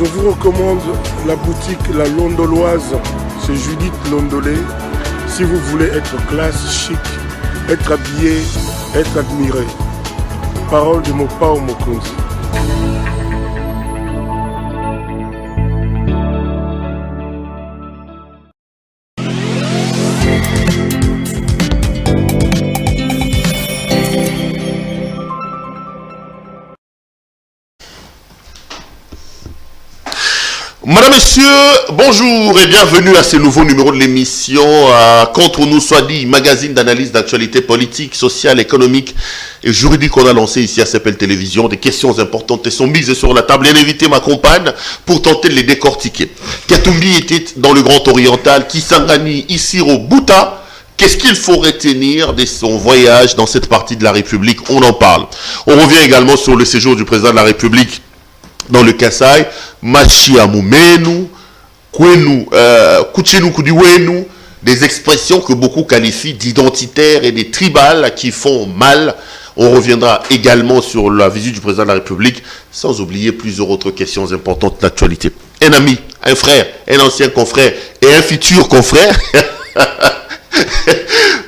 Je vous recommande la boutique La Londoloise, c'est Judith Londolé. Si vous voulez être classe, chic, être habillé, être admiré. Parole de Mopao Mokonzi. Madame, Messieurs, bonjour et bienvenue à ce nouveau numéro de l'émission Contre nous soit dit, magazine d'analyse d'actualité politique, sociale, économique et juridique qu'on a lancé ici à CPL Télévision. Des questions importantes sont mises sur la table et l'invité m'accompagne pour tenter de les décortiquer. Katumbi était dans le Grand Oriental, Kisangani, Isiro, Bouta. Qu'est-ce qu'il faut retenir de son voyage dans cette partie de la République? On en parle. On revient également sur le séjour du président de la République dans le Kasaï, Machiamumenu, Kwenu, Kuchenu Kudiwenu, des expressions que beaucoup qualifient d'identitaires et des tribales qui font mal. On reviendra également sur la visite du président de la République, sans oublier plusieurs autres questions importantes d'actualité. Un ami, un frère, un ancien confrère et un futur confrère.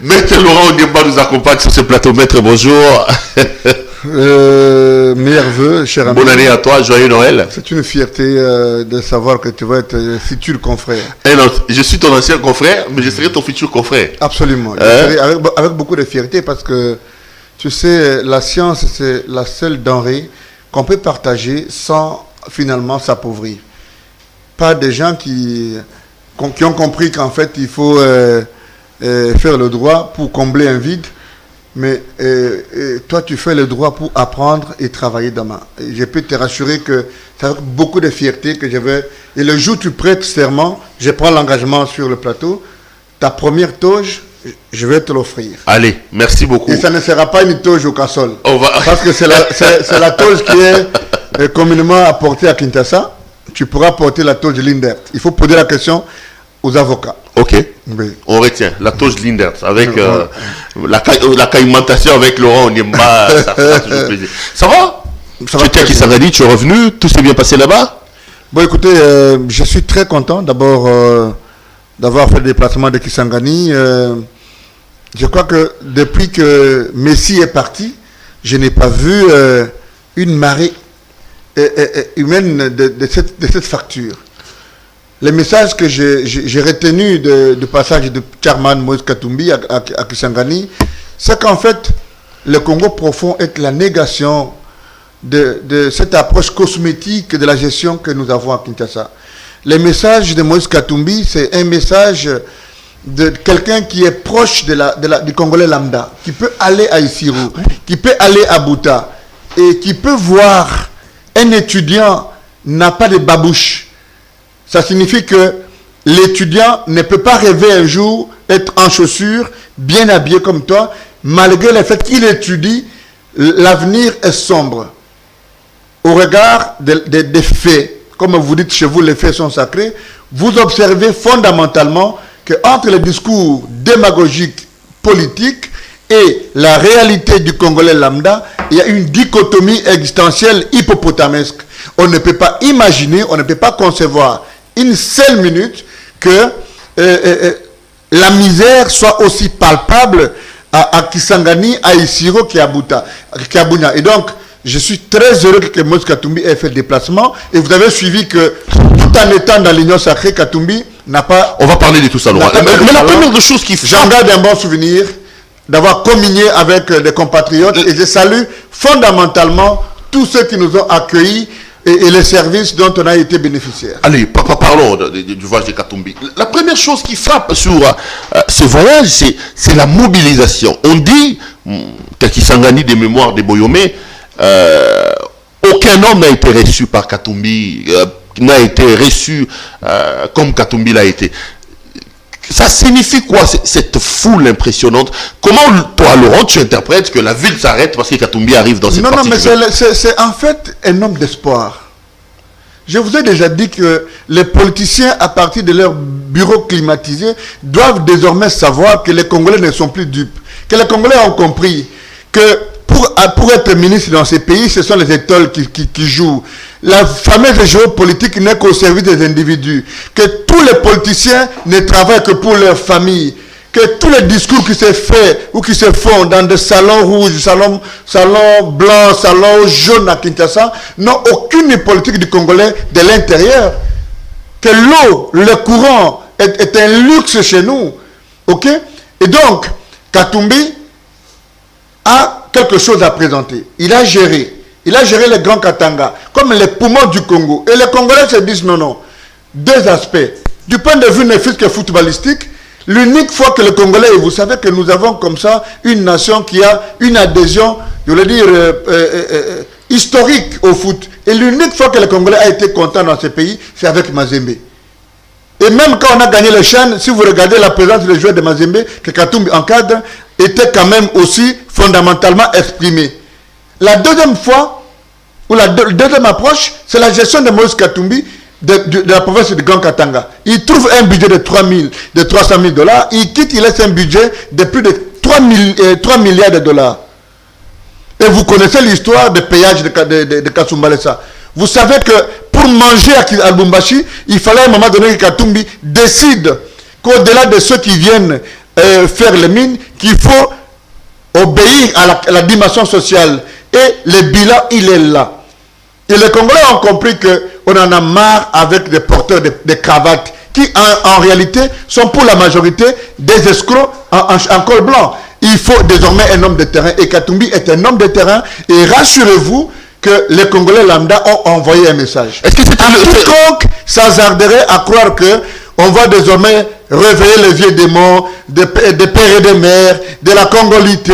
Maître Laurent Onyemba nous accompagne sur ce plateau. Maître, bonjour. Meilleurs vœux, cher ami. Bonne année à toi, joyeux Noël. C'est une fierté de savoir que tu vas être futur confrère. Non, je suis ton ancien confrère, mais je serai ton futur confrère. Absolument. Je serai avec beaucoup de fierté parce que, tu sais, la science, c'est la seule denrée qu'on peut partager sans finalement s'appauvrir. Pas des gens qui ont compris qu'en fait, il faut faire le droit pour combler un vide. Mais toi, tu fais le droit pour apprendre et travailler demain. Et je peux te rassurer que c'est avec beaucoup de fierté que je vais... Et le jour où tu prêtes serment, je prends l'engagement sur le plateau. Ta première toge, je vais te l'offrir. Allez, merci beaucoup. Et ça ne sera pas une toge au cassol. Va... Parce que c'est la toge qui est communément apportée à Kinshasa. Tu pourras porter la toge Lindert. Il faut poser la question aux avocats. Ok, oui. On retient la toge Lindert avec la caïmantation avec Laurent Onyemba, ça fera toujours plaisir. Ça va? Tu étais à Kisangani, tu es revenu, tout s'est bien passé là-bas? Bon, écoutez, je suis très content d'abord d'avoir fait le déplacement de Kisangani. Je crois que depuis que Messi est parti, je n'ai pas vu une marée humaine de cette facture. Les messages que j'ai retenus du passage de Chairman Moïse Katumbi à Kisangani, c'est qu'en fait, le Congo profond est la négation de cette approche cosmétique de la gestion que nous avons à Kinshasa. Les messages de Moïse Katumbi, c'est un message de quelqu'un qui est proche du Congolais lambda, qui peut aller à Isiro, qui peut aller à Bouta, et qui peut voir un étudiant n'a pas de babouche. Ça signifie que l'étudiant ne peut pas rêver un jour être en chaussures, bien habillé comme toi, malgré le fait qu'il étudie, l'avenir est sombre. Au regard des faits, comme vous dites chez vous, les faits sont sacrés, vous observez fondamentalement qu'entre les discours démagogiques politiques et la réalité du Congolais lambda, il y a une dichotomie existentielle hippopotamesque. On ne peut pas imaginer, on ne peut pas concevoir une seule minute que la misère soit aussi palpable à Kisangani, à Isiro qu'à Bunya. Et donc, je suis très heureux que Moïse Katumbi ait fait le déplacement. Et vous avez suivi que, tout en étant dans l'Union sacrée, Katumbi n'a pas... On va parler de tout ça, Laurent. Mais la première des choses qui... J'en garde un bon souvenir d'avoir communié avec des compatriotes. Et je salue fondamentalement tous ceux qui nous ont accueillis et les services dont on a été bénéficiaire. Allez, parlons du voyage de Katumbi. La première chose qui frappe sur ce voyage, c'est la mobilisation. On dit, Kisangani des mémoires de Boyomé, aucun homme n'a été reçu par Katumbi, n'a été reçu comme Katumbi l'a été. Ça signifie quoi, cette foule impressionnante? Comment, toi, Laurent, tu interprètes que la ville s'arrête parce que Katumbi arrive dans cette partie? Non, mais c'est en fait un homme d'espoir. Je vous ai déjà dit que les politiciens, à partir de leur bureau climatisé, doivent désormais savoir que les Congolais ne sont plus dupes. Que les Congolais ont compris que pour être ministre dans ces pays, ce sont les étoiles qui jouent. La fameuse géopolitique n'est qu'au service des individus. Que tous les politiciens ne travaillent que pour leur famille. Que tous les discours qui se font ou qui se font dans des salons rouges, salons blancs, salons jaunes à Kinshasa, n'ont aucune politique du Congolais de l'intérieur. Que l'eau, le courant est un luxe chez nous. Ok? Et donc, Katumbi a quelque chose à présenter. Il a géré les grands Katanga comme les poumons du Congo. Et les Congolais se disent non. Deux aspects. Du point de vue ne fût que footballistique, l'unique fois que le Congolais, et vous savez que nous avons comme ça une nation qui a une adhésion, je voulais dire, historique au foot. Et l'unique fois que le Congolais a été content dans ce pays, c'est avec Mazembe. Et même quand on a gagné les chaînes, si vous regardez la présence des joueurs de Mazembe, que Katumbi encadre, était quand même aussi fondamentalement exprimée. La deuxième fois, ou la deuxième approche, c'est la gestion de Moïse Katumbi de la province de Grand Katanga. Il trouve un budget de 300 000 $, il quitte, il laisse un budget de plus de 3 milliards de dollars. Et vous connaissez l'histoire des péages de Kasumbalesa. Vous savez que pour manger à Lubumbashi, il fallait à un moment donné que Katumbi décide qu'au-delà de ceux qui viennent faire les mines, qu'il faut obéir à la dimension sociale. Et le bilan, il est là. Et les Congolais ont compris qu'on en a marre avec des porteurs de cravates qui, en réalité, sont pour la majorité des escrocs en col blanc. Il faut désormais un homme de terrain. Et Katumbi est un homme de terrain. Et rassurez-vous que les Congolais lambda ont envoyé un message. Est-ce que c'est quiconque s'hasarderait à croire que on va désormais réveiller les vieux démons des pères et des mères, de la congolité,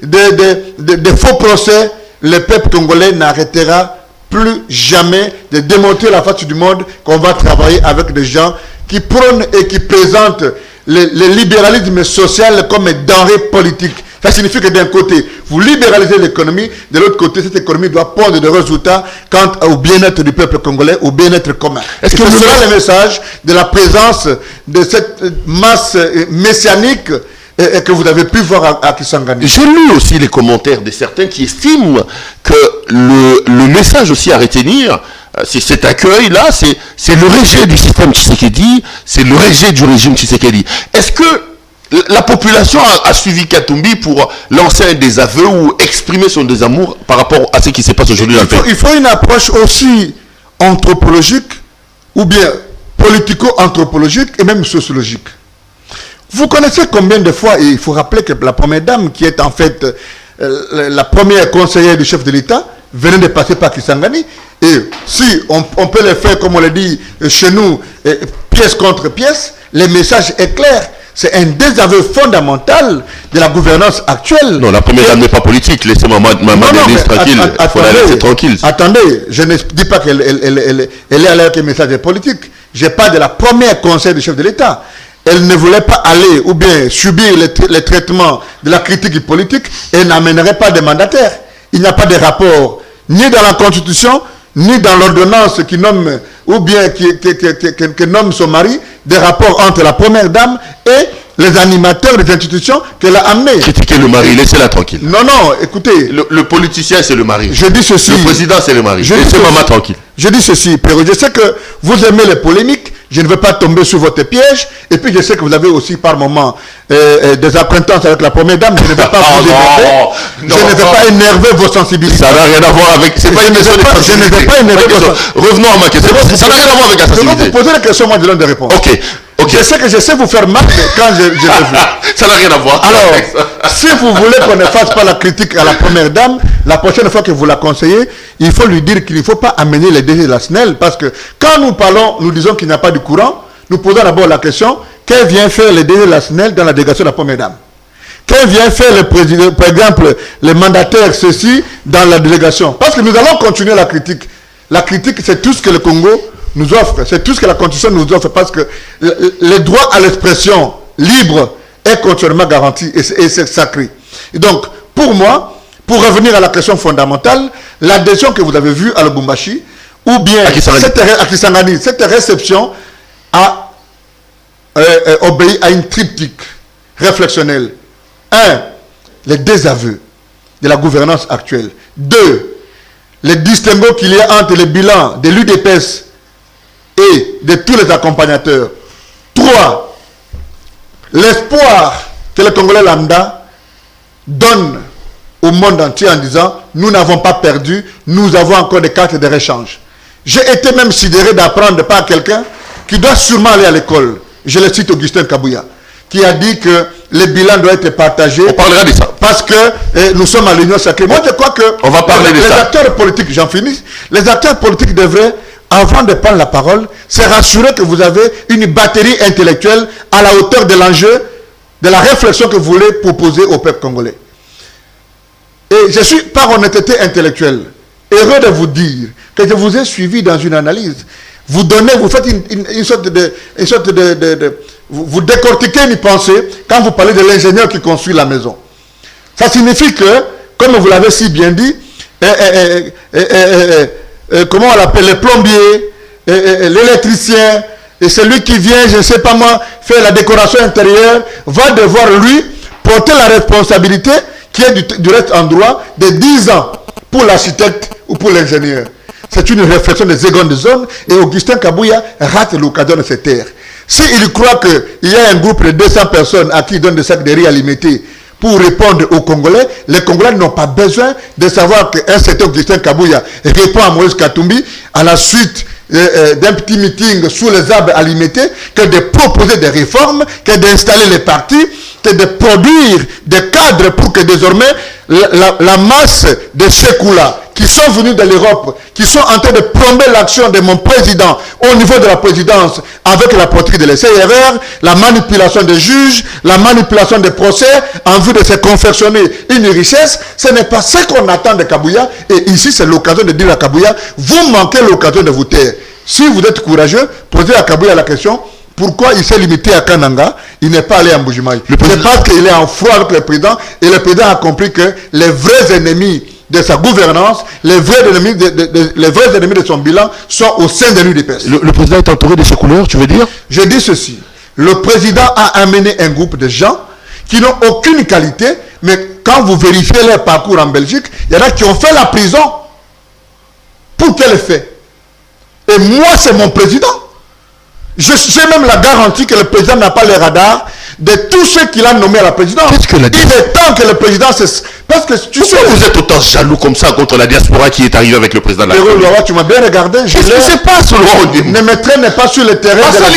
des faux procès, le peuple congolais n'arrêtera plus jamais de démontrer la face du monde qu'on va travailler avec des gens qui prônent et qui présentent le libéralisme social comme une denrée politique. Ça signifie que d'un côté, vous libéralisez l'économie, de l'autre côté, cette économie doit pondre des résultats quant au bien-être du peuple congolais, au bien-être commun. Est-ce que ce sera le message de la présence de cette masse messianique et que vous avez pu voir à Kisangani? J'ai lu aussi les commentaires de certains qui estiment que le message aussi à retenir, c'est cet accueil-là, c'est le rejet du système Tshisekedi, c'est le rejet du régime Tshisekedi. Est-ce que la population a suivi Katumbi pour lancer un désaveu ou exprimer son désamour par rapport à ce qui se passe aujourd'hui dans le pays? Il faut une approche aussi anthropologique ou bien politico-anthropologique et même sociologique. Vous connaissez combien de fois, et il faut rappeler que la première dame, qui est en fait la première conseillère du chef de l'État, venait de passer par Kisangani. Et si on peut le faire, comme on le dit chez nous, pièce contre pièce, le message est clair. C'est un désaveu fondamental de la gouvernance actuelle. Non, la première dame n'est pas politique. Laissez-moi Denise tranquille. Il faut la laisser tranquille. Attendez, je ne dis pas qu'elle est à l'air que le message est politique. Je parle de la première conseillère du chef de l'État. Elle ne voulait pas aller ou bien subir les traitements de la critique politique et n'amènerait pas de mandataire. Il n'y a pas de rapport ni dans la Constitution, ni dans l'ordonnance qui nomme ou bien qui nomme son mari, des rapports entre la première dame et les animateurs des institutions qu'elle a amenés. Critiquer le mari, laissez-la tranquille. Non, écoutez. Le politicien, c'est le mari. Je dis ceci. Le président, c'est le mari. Laissez maman tranquille. Je dis ceci, Péro. Je sais que vous aimez les polémiques. Je ne veux pas tomber sur votre piège. Et puis, je sais que vous avez aussi par moments des acquaintances avec la première dame. Je ne vais pas vous énerver. Je ne vais pas énerver vos sensibilités. Ça n'a rien à voir avec... C'est pas une question de sensibilité. Je ne vais pas énerver vos sensibilités. Revenons à ma question. Ça n'a rien à voir avec la sensibilité. Je vais vous poser la question, moi je donne des réponses. Ok. Je sais vous faire mal quand je l'ai vu. Ça n'a rien à voir. Alors, si vous voulez qu'on ne fasse pas la critique à la première dame, la prochaine fois que vous la conseillez, il faut lui dire qu'il ne faut pas amener les DG de la SNEL, parce que quand nous parlons, nous disons qu'il n'y a pas de courant, nous posons d'abord la question, qu'est-ce vient faire les DG de la SNEL dans la délégation de la première dame? Qu'est-ce vient faire le président, par exemple, les mandataires, ceci, dans la délégation? Parce que nous allons continuer la critique. La critique, c'est tout ce que le Congo nous offre, c'est tout ce que la Constitution nous offre, parce que le droit à l'expression libre est continuellement garanti et c'est sacré. Et donc, pour moi, pour revenir à la question fondamentale, l'adhésion que vous avez vue à Lubumbashi, ou bien à Kisangani, cette réception a obéi à une triptyque réflexionnelle. 1. Les désaveux. de la gouvernance actuelle. 2. Les distinguos qu'il y a entre les bilans de l'UDPS et de tous les accompagnateurs. 3. L'espoir que le Congolais lambda donne au monde entier en disant « Nous n'avons pas perdu, nous avons encore des cartes de réchange ». J'ai été même sidéré d'apprendre par quelqu'un qui doit sûrement aller à l'école. Je le cite, Augustin Kabouya, qui a dit que les bilans doivent être partagés. On parlera de ça. Parce que nous sommes à l'Union sacrée. Moi, je crois que on va parler de ça. Les acteurs politiques, j'en finis, les acteurs politiques devraient, avant de prendre la parole, se rassurer que vous avez une batterie intellectuelle à la hauteur de l'enjeu, de la réflexion que vous voulez proposer au peuple congolais. Et je suis, par honnêteté intellectuelle, heureux de vous dire que je vous ai suivi dans une analyse. Vous donnez, vous faites une sorte de vous décortiquez une pensée quand vous parlez de l'ingénieur qui construit la maison. Ça signifie que, comme vous l'avez si bien dit, comment on l'appelle, les plombiers, l'électricien, et celui qui vient, je ne sais pas moi, faire la décoration intérieure, va devoir, lui, porter la responsabilité qui est du reste en droit de 10 ans pour l'architecte ou pour l'ingénieur. C'est une réflexion des secondes zones et Augustin Kabouya rate l'occasion de se taire. S'il croit qu'il y a un groupe de 200 personnes à qui il donne des sacs de riz alimentés pour répondre aux Congolais, les Congolais n'ont pas besoin de savoir qu'un certain Augustin Kabouya répond à Moïse Katumbi à la suite d'un petit meeting sous les arbres alimentés, que de proposer des réformes, que d'installer les partis, que de produire des cadres pour que désormais la masse de Sekula qui sont venus de l'Europe, qui sont en train de plomber l'action de mon président au niveau de la présidence avec la politique de l'CRR, la manipulation des juges, la manipulation des procès en vue de se confectionner une richesse, ce n'est pas ce qu'on attend de Kabouya. Et ici, c'est l'occasion de dire à Kabouya, vous manquez l'occasion de vous taire. Si vous êtes courageux, posez à Kabouya la question, pourquoi il s'est limité à Kananga, il n'est pas allé à Mbujimaï. C'est parce qu'il est en froid avec le président et le président a compris que les vrais ennemis de sa gouvernance, les vrais ennemis de son bilan sont au sein de l'UDPS. Le président est entouré de ses couleurs, tu veux dire? Je dis ceci. Le président a amené un groupe de gens qui n'ont aucune qualité, mais quand vous vérifiez leur parcours en Belgique, il y en a qui ont fait la prison. Pour quel effet? Et moi, c'est mon président. J'ai même la garantie que le président n'a pas les radars de tous ceux qu'il a nommés à la présidence. Il est temps que le président... Parce que tu sais... Pourquoi vous êtes autant jaloux comme ça contre la diaspora qui est arrivée avec le président de la République? Tu m'as bien regardé. Qu'est-ce qui se passe? Ne me traîne pas sur le terrain de la...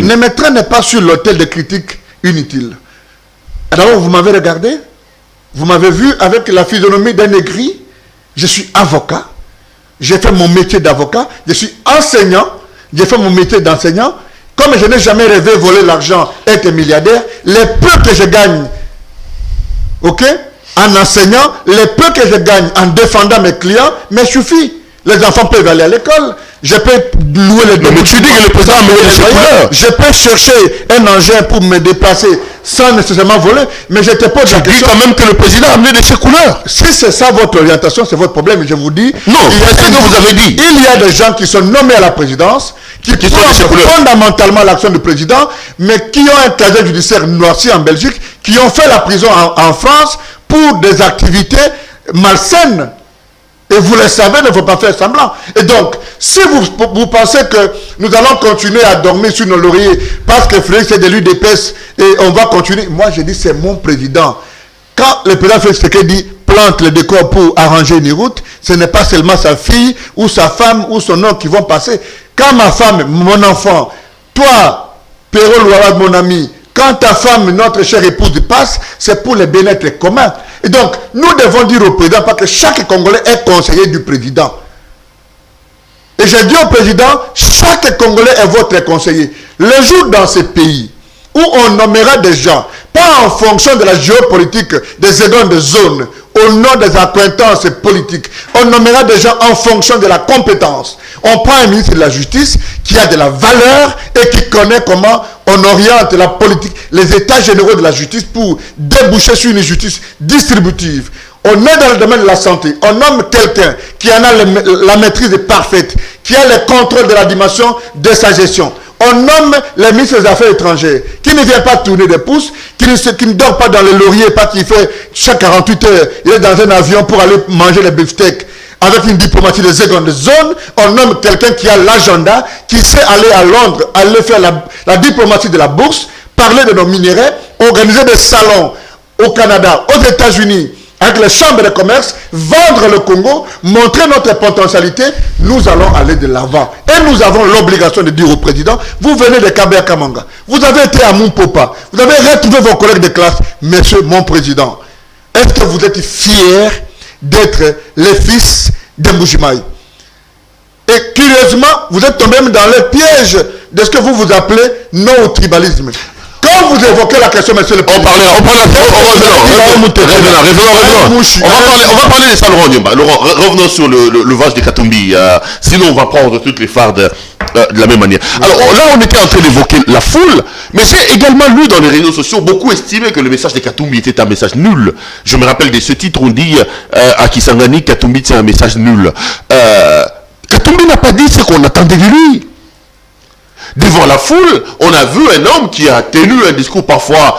Ne me traîne pas sur l'hôtel de critiques inutiles. D'abord, vous m'avez regardé. Vous m'avez vu avec la physionomie d'un aigri. Je suis avocat. J'ai fait mon métier d'avocat. Je suis enseignant. J'ai fait mon métier d'enseignant. Comme je n'ai jamais rêvé voler l'argent, être milliardaire, les peu que je gagne, ok, en enseignant, les peu que je gagne en défendant mes clients, me suffit. Les enfants peuvent aller à l'école. Je peux louer les mais tu dis que le président a mené ses couleurs. Je peux chercher un engin pour me déplacer sans nécessairement voler, mais je te pose la question. Tu dis quand même que le président a amené de ses couleurs. Si c'est ça votre orientation, c'est votre problème. Et je vous dis, non, c'est ce que vous avez dit. Il y a des gens qui sont nommés à la présidence, qui sont fondamentalement l'action du président, mais qui ont un casier judiciaire noirci en Belgique, qui ont fait la prison en France pour des activités malsaines. Et vous le savez, il ne faut pas faire semblant. Et donc, si vous pensez que nous allons continuer à dormir sur nos lauriers parce que Félix est de l'UDPS et on va continuer, moi je dis c'est mon président. Quand le président Félix Tshisekedi plante le décor pour arranger une route, ce n'est pas seulement sa fille ou sa femme ou son homme qui vont passer. Quand ma femme, mon enfant, toi, Péro Louarad, mon ami, quand ta femme, notre chère épouse passe, c'est pour le bien-être commun. Et donc, nous devons dire au président, parce que chaque Congolais est conseiller du président. Et j'ai dit au président, chaque Congolais est votre conseiller. Le jour dans ce pays où on nommera des gens, pas en fonction de la géopolitique des secondes zones, au nom des acquaintances politiques, on nommera des gens en fonction de la compétence. On prend un ministre de la Justice qui a de la valeur et qui connaît comment on oriente la politique, les états généraux de la justice pour déboucher sur une justice distributive. On est dans le domaine de la santé. On nomme quelqu'un qui en a la maîtrise parfaite, qui a le contrôle de la dimension de sa gestion. On nomme les ministres des Affaires étrangères, qui ne vient pas tourner des pouces, qui ne dort pas dans le laurier, pas qu'il fait chaque 48 heures, il est dans un avion pour aller manger les beefsteaks. Avec une diplomatie de seconde zone, on nomme quelqu'un qui a l'agenda, qui sait aller à Londres, aller faire la diplomatie de la bourse, parler de nos minéraux, organiser des salons au Canada, aux États-Unis, avec les chambres de commerce, vendre le Congo, montrer notre potentialité, nous allons aller de l'avant. Et nous avons l'obligation de dire au président, vous venez de Kabea Kamanga, vous avez été à Mumpopa, vous avez retrouvé vos collègues de classe, monsieur mon président, est-ce que vous êtes fiers d'être les fils de Mbujimaï? Et curieusement, vous êtes tombé dans le piège de ce que vous appelez non au tribalisme. Quand vous évoquez la question, monsieur le président, on va parler des salons. Laurent, revenons sur le vage de Katumbi. Sinon, on va prendre toutes les phares de la même manière. Alors là, on était en train d'évoquer la foule, mais j'ai également lu dans les réseaux sociaux, beaucoup estimaient que le message de Katumbi était un message nul. Je me rappelle de ce titre, on dit à Kisangani, Katumbi c'est un message nul. Katumbi n'a pas dit ce qu'on attendait de lui. Devant la foule, on a vu un homme qui a tenu un discours parfois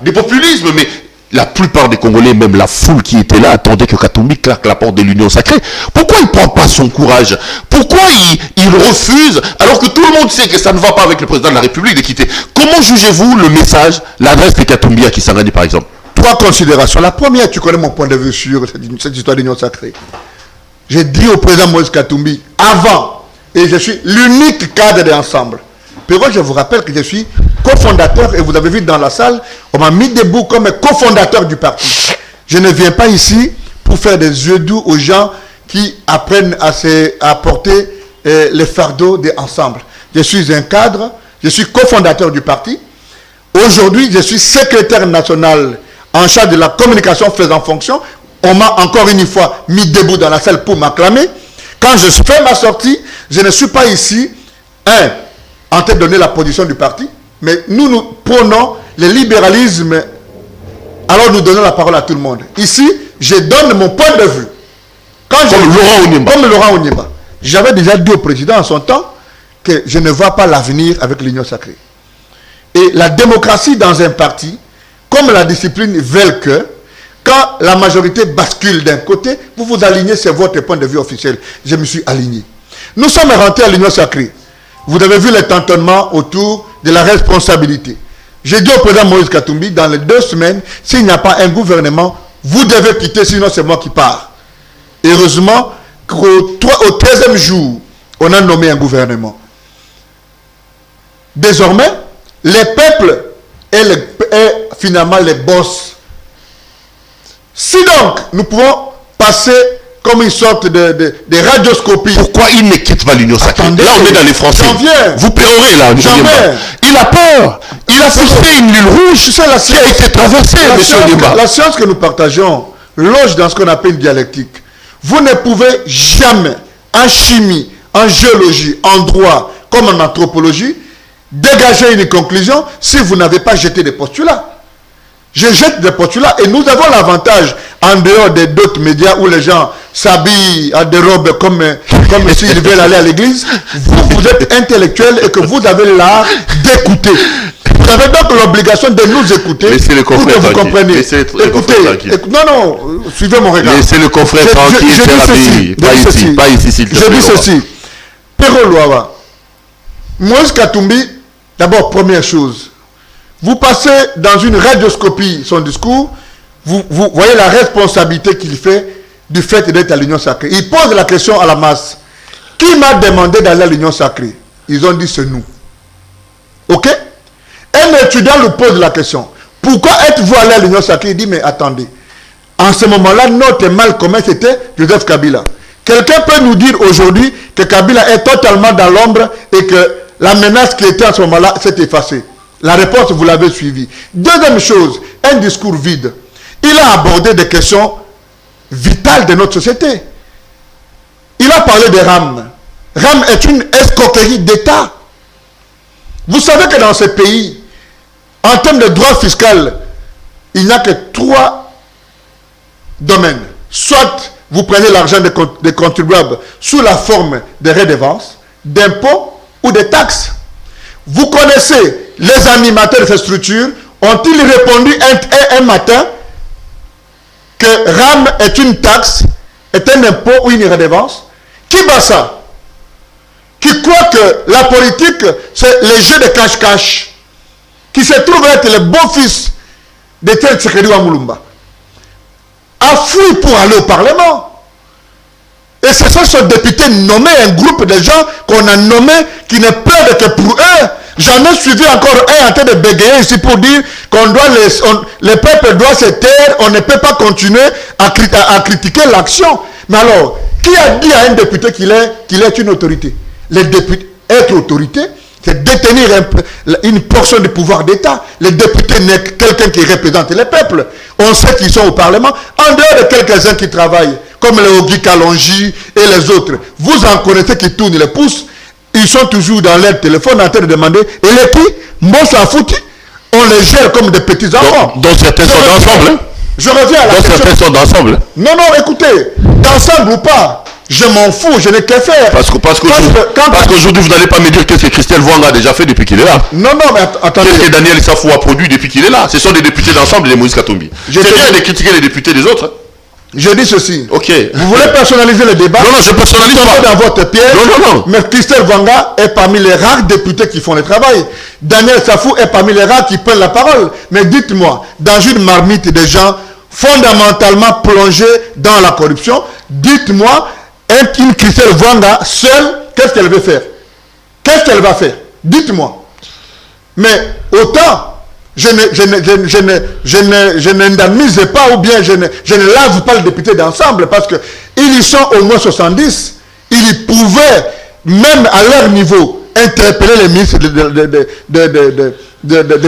de populisme, mais la plupart des Congolais, même la foule qui était là, attendaient que Katumbi claque la porte de l'Union sacrée. Pourquoi il ne prend pas son courage? Pourquoi il refuse, alors que tout le monde sait que ça ne va pas avec le président de la République de quitter? Comment jugez-vous le message, l'adresse de Katumbi à Kisangani par exemple? Trois considérations. La première, tu connais mon point de vue sur cette histoire d'Union sacrée. J'ai dit au président Moïse Katumbi, avant, et je suis l'unique cadre de l'ensemble. Puis je vous rappelle que je suis cofondateur, et vous avez vu dans la salle, on m'a mis debout comme cofondateur du parti. Je ne viens pas ici pour faire des yeux doux aux gens qui apprennent à porter les fardeaux de ensemble. Je suis un cadre, je suis cofondateur du parti. Aujourd'hui, je suis secrétaire national en charge de la communication faisant fonction. On m'a encore une fois mis debout dans la salle pour m'acclamer. Quand je fais ma sortie, je ne suis pas ici, en train de donner la position du parti, mais nous prenons le libéralisme, alors nous donnons la parole à tout le monde. Ici, je donne mon point de vue. Comme Laurent Onyemba. J'avais déjà dit au président en son temps que je ne vois pas l'avenir avec l'Union sacrée. Et la démocratie dans un parti, comme la discipline veut que, quand la majorité bascule d'un côté, vous vous alignez sur votre point de vue officiel. Je me suis aligné. Nous sommes rentrés à l'Union sacrée. Vous avez vu les tâtonnements autour de la responsabilité. J'ai dit au président Moïse Katumbi, dans les 2 semaines, s'il n'y a pas un gouvernement, vous devez quitter, sinon c'est moi qui pars. Heureusement, au 13e jour, on a nommé un gouvernement. Désormais, les peuples est finalement les boss. Si donc, nous pouvons passer comme une sorte de radioscopie. Pourquoi il ne quitte pas l'Union sacrée? Là, on est dans les Français. Vous pérorez là. Il a peur. Il a fixé une ligne rouge qui a été traversée, monsieur Onyemba. La science que nous partageons loge dans ce qu'on appelle dialectique. Vous ne pouvez jamais, en chimie, en géologie, en droit, comme en anthropologie, dégager une conclusion si vous n'avez pas jeté des postulats. Je jette des postulats et nous avons l'avantage, en dehors des d'autres médias où les gens s'habillent à des robes comme s'ils veulent aller à l'église, vous êtes intellectuel et que vous avez l'art d'écouter. Vous avez donc l'obligation de nous écouter pour que vous compreniez. Écoutez, non, suivez mon regard. Laissez le confrère tranquille, pas ici, s'il te plaît. Je dis ceci. Pero Loawa, Moïse Katumbi, d'abord, première chose, vous passez dans une radioscopie son discours, vous voyez la responsabilité qu'il fait du fait d'être à l'Union sacrée. Il pose la question à la masse. Qui m'a demandé d'aller à l'Union sacrée? Ils ont dit c'est nous. Ok? Un étudiant lui pose la question. Pourquoi êtes-vous allé à l'Union sacrée? Il dit mais attendez. En ce moment-là, notre mal commun c'était Joseph Kabila. Quelqu'un peut nous dire aujourd'hui que Kabila est totalement dans l'ombre et que la menace qui était en ce moment-là s'est effacée. La réponse, vous l'avez suivie. Deuxième chose, un discours vide. Il a abordé des questions vitales de notre société. Il a parlé de RAM. RAM est une escroquerie d'État. Vous savez que dans ce pays, en termes de droit fiscal, il n'y a que 3 domaines. Soit vous prenez l'argent des contribuables sous la forme de redevances, d'impôts ou de taxes. vous connaissez les animateurs de ces structures, ont-ils répondu un matin que RAM est une taxe, est un impôt ou une redevance? Qui bat ça? Qui croit que la politique, c'est les jeux de cache-cache, qui se trouve être le beau-fils de Tel Tshisekedi Wamulumba, a fui pour aller au Parlement. Et ce sont ces députés nommés, un groupe de gens qu'on a nommés, qui ne plaident que pour eux. J'en ai suivi encore un en train de bégayer ici pour dire qu'on doit le peuple doit se taire, on ne peut pas continuer à critiquer l'action. Mais alors, qui a dit à un député qu'il est une autorité? Les députés, être autorité, c'est détenir une portion du pouvoir d'État. Les députés n'est quelqu'un qui représente les peuples. On sait qu'ils sont au Parlement, en dehors de quelques-uns qui travaillent, comme les Ogi Kalonji et les autres. Vous en connaissez qui tournent les pouces. Ils sont toujours dans leur téléphone en train de demander, et les qui? Monstre à foutu. On les gère comme des petits enfants. Donc certains sont d'ensemble. Je reviens à la question. Certains sont d'ensemble. Non, écoutez, d'ensemble ou pas, je m'en fous, je n'ai qu'à faire. Parce qu'aujourd'hui, vous n'allez pas me dire qu'est-ce que Christelle Vwanga a déjà fait depuis qu'il est là. Non, mais attendez. Qu'est-ce que Daniel Safou a produit depuis qu'il est là? Ce sont des députés d'ensemble, les Moïse Katumbi. C'est bien de critiquer les députés des autres. Je dis ceci. Ok. Vous voulez personnaliser le débat? Non, je personnalise pas. Dans votre piège. Non. Mais Christelle Vwanga est parmi les rares députés qui font le travail. Daniel Safou est parmi les rares qui prennent la parole. Mais dites-moi, dans une marmite de gens fondamentalement plongés dans la corruption, dites-moi, une Christelle Vwanga seule, qu'est-ce qu'elle veut faire? Qu'est-ce qu'elle va faire? Dites-moi. Mais autant, je n'indemnise pas ou bien je ne lave pas le député d'ensemble parce qu'ils y sont au moins 70. Ils pouvaient, même à leur niveau, interpeller les ministres de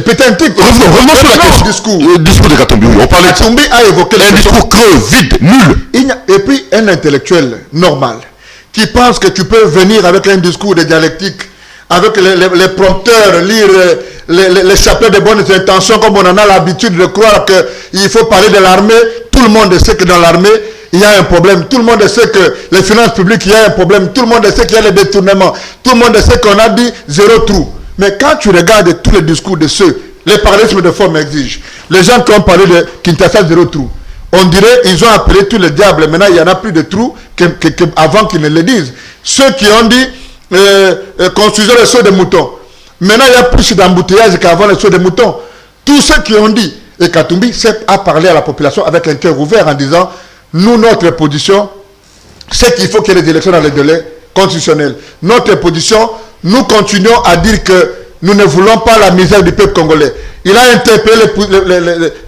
pétantique. Revenons sur la question. Le discours de Katumbi. On parlait de Katumbi a évoqué un discours creux, vide, nul. Et puis un intellectuel normal qui pense que tu peux venir avec un discours de dialectique, avec les prompteurs, lire les chapelets de bonnes intentions comme on en a l'habitude de croire qu'il faut parler de l'armée. Tout le monde sait que dans l'armée, il y a un problème. Tout le monde sait que les finances publiques, il y a un problème. Tout le monde sait qu'il y a les détournements. Tout le monde sait qu'on a dit zéro trou. Mais quand tu regardes tous les discours de ceux, les parallélismes de forme exigent. Les gens qui ont parlé de Kinshasa zéro trou, on dirait ils ont appelé tous les diables. Maintenant, il n'y en a plus de trous avant qu'ils ne le disent. Ceux qui ont dit construisons les sauts de moutons. Maintenant, il y a plus d'embouteillages qu'avant les sauts de moutons. Tous ceux qui ont dit, et Katumbi a parlé à la population avec un cœur ouvert en disant, nous, notre position, c'est qu'il faut qu'il y ait des élections dans les délais constitutionnels. Notre position, nous continuons à dire que nous ne voulons pas la misère du peuple congolais. Il a interpellé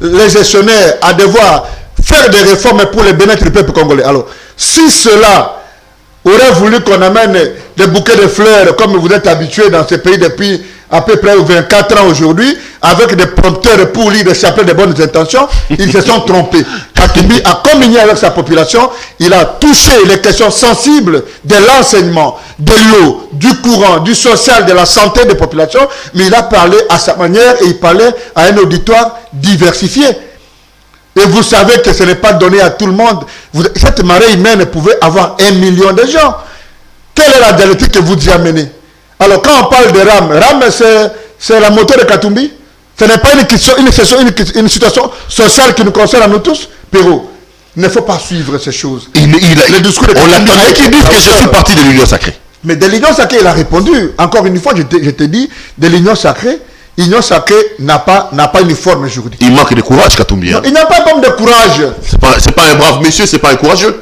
les gestionnaires à devoir faire des réformes pour le bien-être du peuple congolais. Alors, si cela aurait voulu qu'on amène des bouquets de fleurs comme vous êtes habitués dans ce pays depuis à peu près 24 ans aujourd'hui, avec des prompteurs pour lire des chapelets de bonnes intentions, ils se sont trompés. Katumbi a communié avec sa population, il a touché les questions sensibles de l'enseignement, de l'eau, du courant, du social, de la santé des populations, mais il a parlé à sa manière et il parlait à un auditoire diversifié. Et vous savez que ce n'est pas donné à tout le monde. Cette marée humaine pouvait avoir 1 million de gens. Quelle est la dialectique que vous y amenez? Alors quand on parle de RAM, c'est la moto de Katumbi. Ce n'est pas une situation sociale qui nous concerne à nous tous. Pérou, il ne faut pas suivre ces choses. Le discours de Katumbi, on qui dit que je suis parti de l'Union sacrée. Mais de l'Union sacrée, il a répondu. Encore une fois, je te dis, de l'Union sacrée, l'Union sacrée n'a pas une forme juridique. Il manque de courage, Katumbi. Il n'a pas comme de courage. C'est pas un brave monsieur, c'est pas un courageux.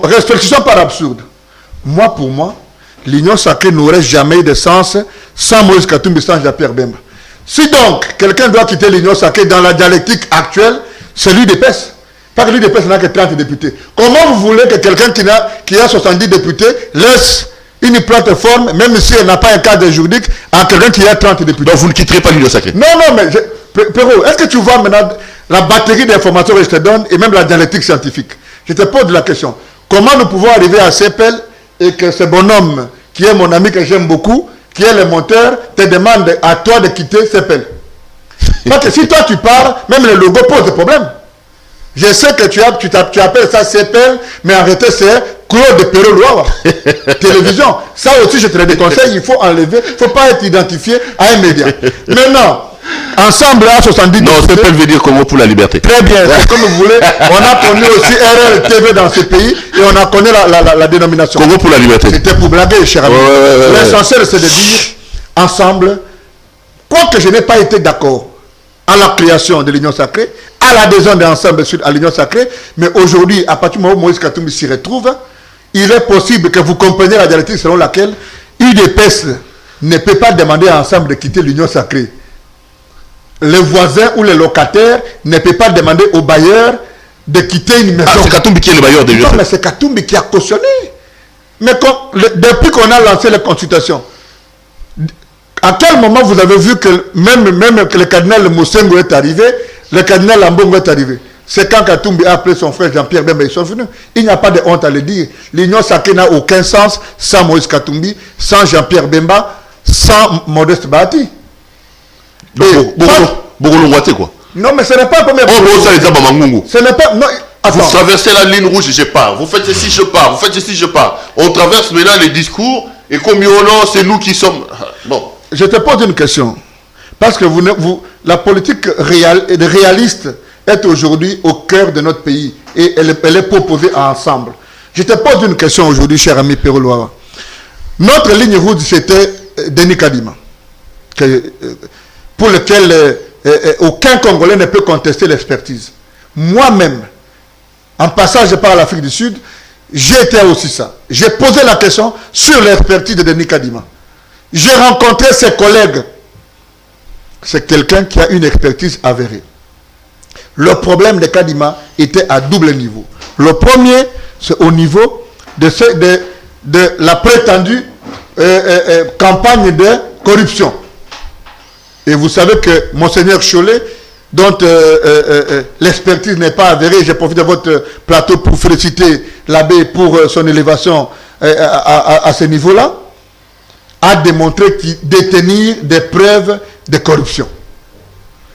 Réfléchissons par absurde. Moi, pour moi, l'Union sacrée n'aurait jamais eu de sens sans Moïse Katumbi, sans Jean-Pierre Bemba. Si donc, quelqu'un doit quitter l'Union sacrée dans la dialectique actuelle, c'est l'UDPS. Pas que l'UDPS n'a que 30 députés. Comment vous voulez que quelqu'un qui a 70 députés laisse une plateforme, même si elle n'a pas un cadre juridique, à quelqu'un qui a 30 députés? Donc vous ne quitterez pas l'Union sacrée? Non, mais Perrault, est-ce que tu vois maintenant la batterie d'informations que je te donne et même la dialectique scientifique? Je te pose la question. Comment nous pouvons arriver à CEPEL et que ce bonhomme, qui est mon ami que j'aime beaucoup, qui est le monteur, te demande à toi de quitter CEPEL? Parce que si toi tu pars, même le logo pose des problèmes. Je sais que tu appelles ça CEPEL, mais en réalité c'est Claude Perrelois, télévision. Ça aussi, je te le déconseille, il faut enlever, il ne faut pas être identifié à un média. Maintenant, ensemble à 70. Non, c'est pas veut dire Congo pour la liberté. Très bien, comme vous voulez. On a connu aussi RL TV dans ce pays et on a connu la dénomination. Congo pour la liberté. C'était pour blaguer, cher ami. L'essentiel, c'est de dire ensemble, quoique je n'ai pas été d'accord à la création de l'Union Sacrée, à l'adhésion de l'ensemble sud à l'Union Sacrée, mais aujourd'hui, à partir du moment où Moïse Katumbi s'y retrouve, il est possible que vous compreniez la dialectique selon laquelle UDPS ne peut pas demander à ensemble de quitter l'Union Sacrée. Les voisins ou les locataires ne peuvent pas demander aux bailleurs de quitter une maison. Ah, c'est Katumbi qui est le bailleur de Non, mais c'est Katumbi qui a cautionné. Mais depuis qu'on a lancé les consultations, à quel moment vous avez vu que même que le cardinal Moussengo est arrivé, le cardinal Lambongo est arrivé? C'est quand Katumbi a appelé son frère Jean-Pierre Bemba, ils sont venus. Il n'y a pas de honte à le dire. L'Union Sacrée n'a aucun sens sans Moïse Katumbi, sans Jean-Pierre Bemba, sans Modeste Bahati. Quoi. Non, mais ce n'est pas comme ce n'est pas. Non, vous traversez la ligne rouge, je pars. Vous faites ceci, je pars. Vous faites ceci, je pars. On traverse maintenant les discours et comme c'est nous qui sommes. Bon. Je te pose une question. Parce que la politique réaliste est aujourd'hui au cœur de notre pays et elle est proposée ensemble. Je te pose une question aujourd'hui, cher ami Perrelois. Notre ligne rouge, c'était Denis Kadima, pour lequel aucun Congolais ne peut contester l'expertise. Moi-même, en passage par l'Afrique du Sud, j'ai été aussi ça. J'ai posé la question sur l'expertise de Denis Kadima. J'ai rencontré ses collègues. C'est quelqu'un qui a une expertise avérée. Le problème de Kadima était à double niveau. Le premier, c'est au niveau de la prétendue campagne de corruption. Et vous savez que Monseigneur Cholet, dont l'expertise n'est pas avérée, j'ai profité de votre plateau pour féliciter l'abbé pour son élévation à ce niveau-là, a démontré qu'il détenir des preuves de corruption.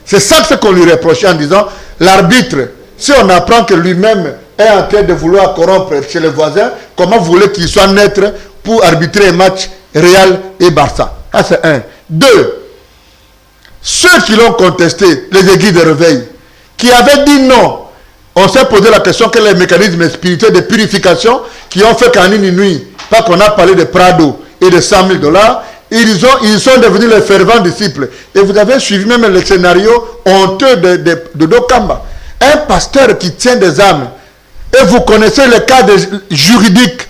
C'est ça ce qu'on lui reprochait en disant, l'arbitre, si on apprend que lui-même est en train de vouloir corrompre chez les voisins, comment vous voulez qu'il soit neutre pour arbitrer un match Real et Barça? Ça c'est un. Deux, ceux qui l'ont contesté, les églises de réveil, qui avaient dit non, on s'est posé la question quel est le mécanisme spirituel de purification qui ont fait qu'en une nuit, pas qu'on a parlé de Prado et de $100 000, ils sont devenus les fervents disciples. Et vous avez suivi même le scénario honteux de Dokamba. Un pasteur qui tient des âmes. Et vous connaissez le cas juridique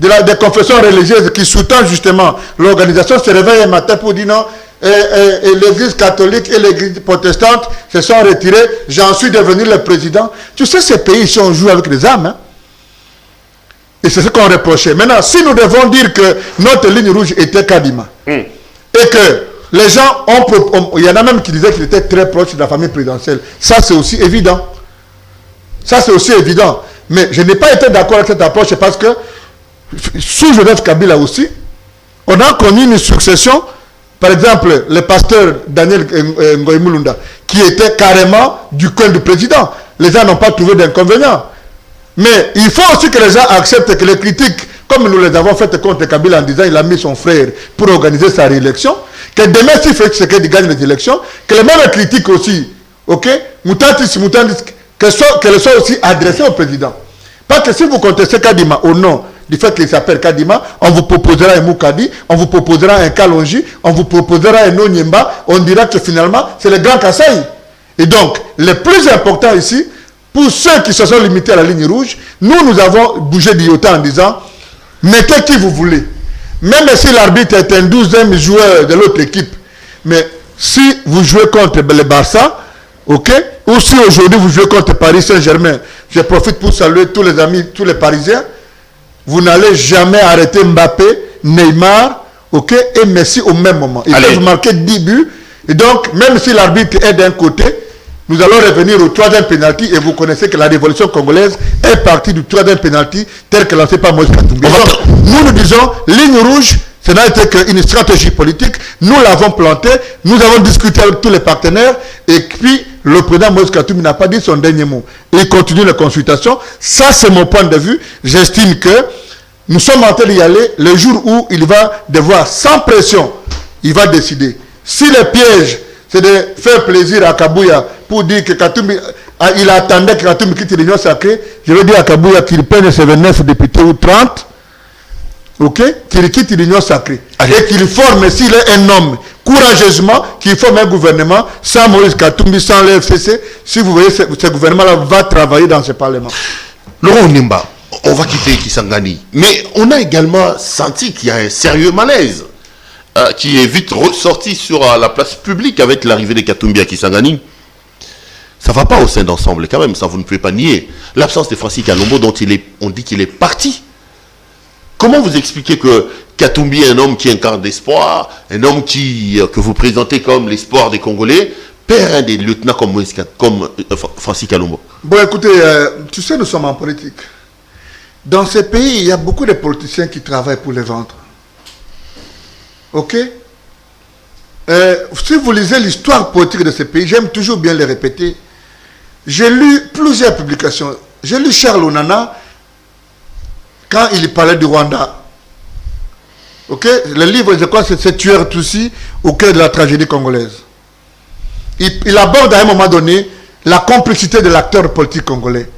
des confessions religieuses qui sous-tendent justement l'organisation se réveille un matin pour dire non, et l'église catholique et l'église protestante se sont retirées, j'en suis devenu le président. Tu sais, ces pays ici, on joue avec les âmes. Hein? Et c'est ce qu'on reprochait. Maintenant, si nous devons dire que notre ligne rouge était Kadima, et que les gens il y en a même qui disaient qu'il était très proche de la famille présidentielle, ça c'est aussi évident. Ça c'est aussi évident. Mais je n'ai pas été d'accord avec cette approche parce que sous Joseph Kabila aussi, on a connu une succession. Par exemple, le pasteur Daniel Ngoï Mulunda, qui était carrément du coin du président. Les gens n'ont pas trouvé d'inconvénient. Mais il faut aussi que les gens acceptent que les critiques, comme nous les avons faites contre Kabila en disant qu'il a mis son frère pour organiser sa réélection, que demain, s'il fait ce qu'il gagne les élections, que les mêmes critiques aussi, ok, qu'elles soient aussi adressées au président. Parce que si vous contestez Kadima au nom du fait qu'il s'appelle Kadima, on vous proposera un Moukadi, on vous proposera un Kalonji, on vous proposera un Onyemba, on dira que finalement, c'est le grand Kasaï. Et donc, le plus important ici, pour ceux qui se sont limités à la ligne rouge, nous avons bougé d'iota en disant, mettez qui vous voulez. Même si l'arbitre est un 12e joueur de l'autre équipe, mais si vous jouez contre le Barça, ok, ou si aujourd'hui vous jouez contre Paris Saint-Germain, je profite pour saluer tous les amis, tous les Parisiens, vous n'allez jamais arrêter Mbappé, Neymar, ok, et Messi au même moment. Ils peuvent marquer 10 buts. Et donc, même si l'arbitre est d'un côté, nous allons revenir au troisième pénalty et vous connaissez que la révolution congolaise est partie du troisième pénalty tel que lancé par Moïse Katumbi. Nous disons, ligne rouge, ce n'a été qu'une stratégie politique. Nous l'avons plantée, nous avons discuté avec tous les partenaires et puis le président Moïse Katumbi n'a pas dit son dernier mot. Il continue les consultations. Ça, c'est mon point de vue. J'estime que nous sommes en train d'y aller le jour où il va devoir, sans pression, il va décider. Si le piège, c'est de faire plaisir à Kabouya pour dire que Katumbi, il attendait que Katumbi quitte l'Union sacrée, je vais dire à Kabouya qu'il prenne ses 29 députés ou 30, ok, qu'il quitte l'Union sacrée. Allez. Et qu'il forme, s'il est un homme, courageusement, qu'il forme un gouvernement sans Moïse Katumbi, sans le FCC. Si vous voyez, ce gouvernement-là va travailler dans ce Parlement. Laurent Nimba, on va quitter Kisangani. Mais on a également senti qu'il y a un sérieux malaise qui est vite ressorti sur la place publique avec l'arrivée de Katumbi à Kisangani. Ça ne va pas au sein d'ensemble quand même, ça vous ne pouvez pas nier. L'absence de Francis Kalombo dont on dit qu'il est parti. Comment vous expliquez que Katumbi est un homme qui incarne l'espoir, un homme que vous présentez comme l'espoir des Congolais, perd un des lieutenants comme Francis Kalombo? Bon, écoutez, tu sais, nous sommes en politique. Dans ces pays, il y a beaucoup de politiciens qui travaillent pour les ventres. Ok? Si vous lisez l'histoire politique de ces pays, j'aime toujours bien les répéter. J'ai lu plusieurs publications. J'ai lu Charles Onana quand il parlait du Rwanda. Ok? Le livre, je crois, c'est Tueur Tutsi au cœur de la tragédie congolaise. Il aborde à un moment donné la complexité de l'acteur politique congolais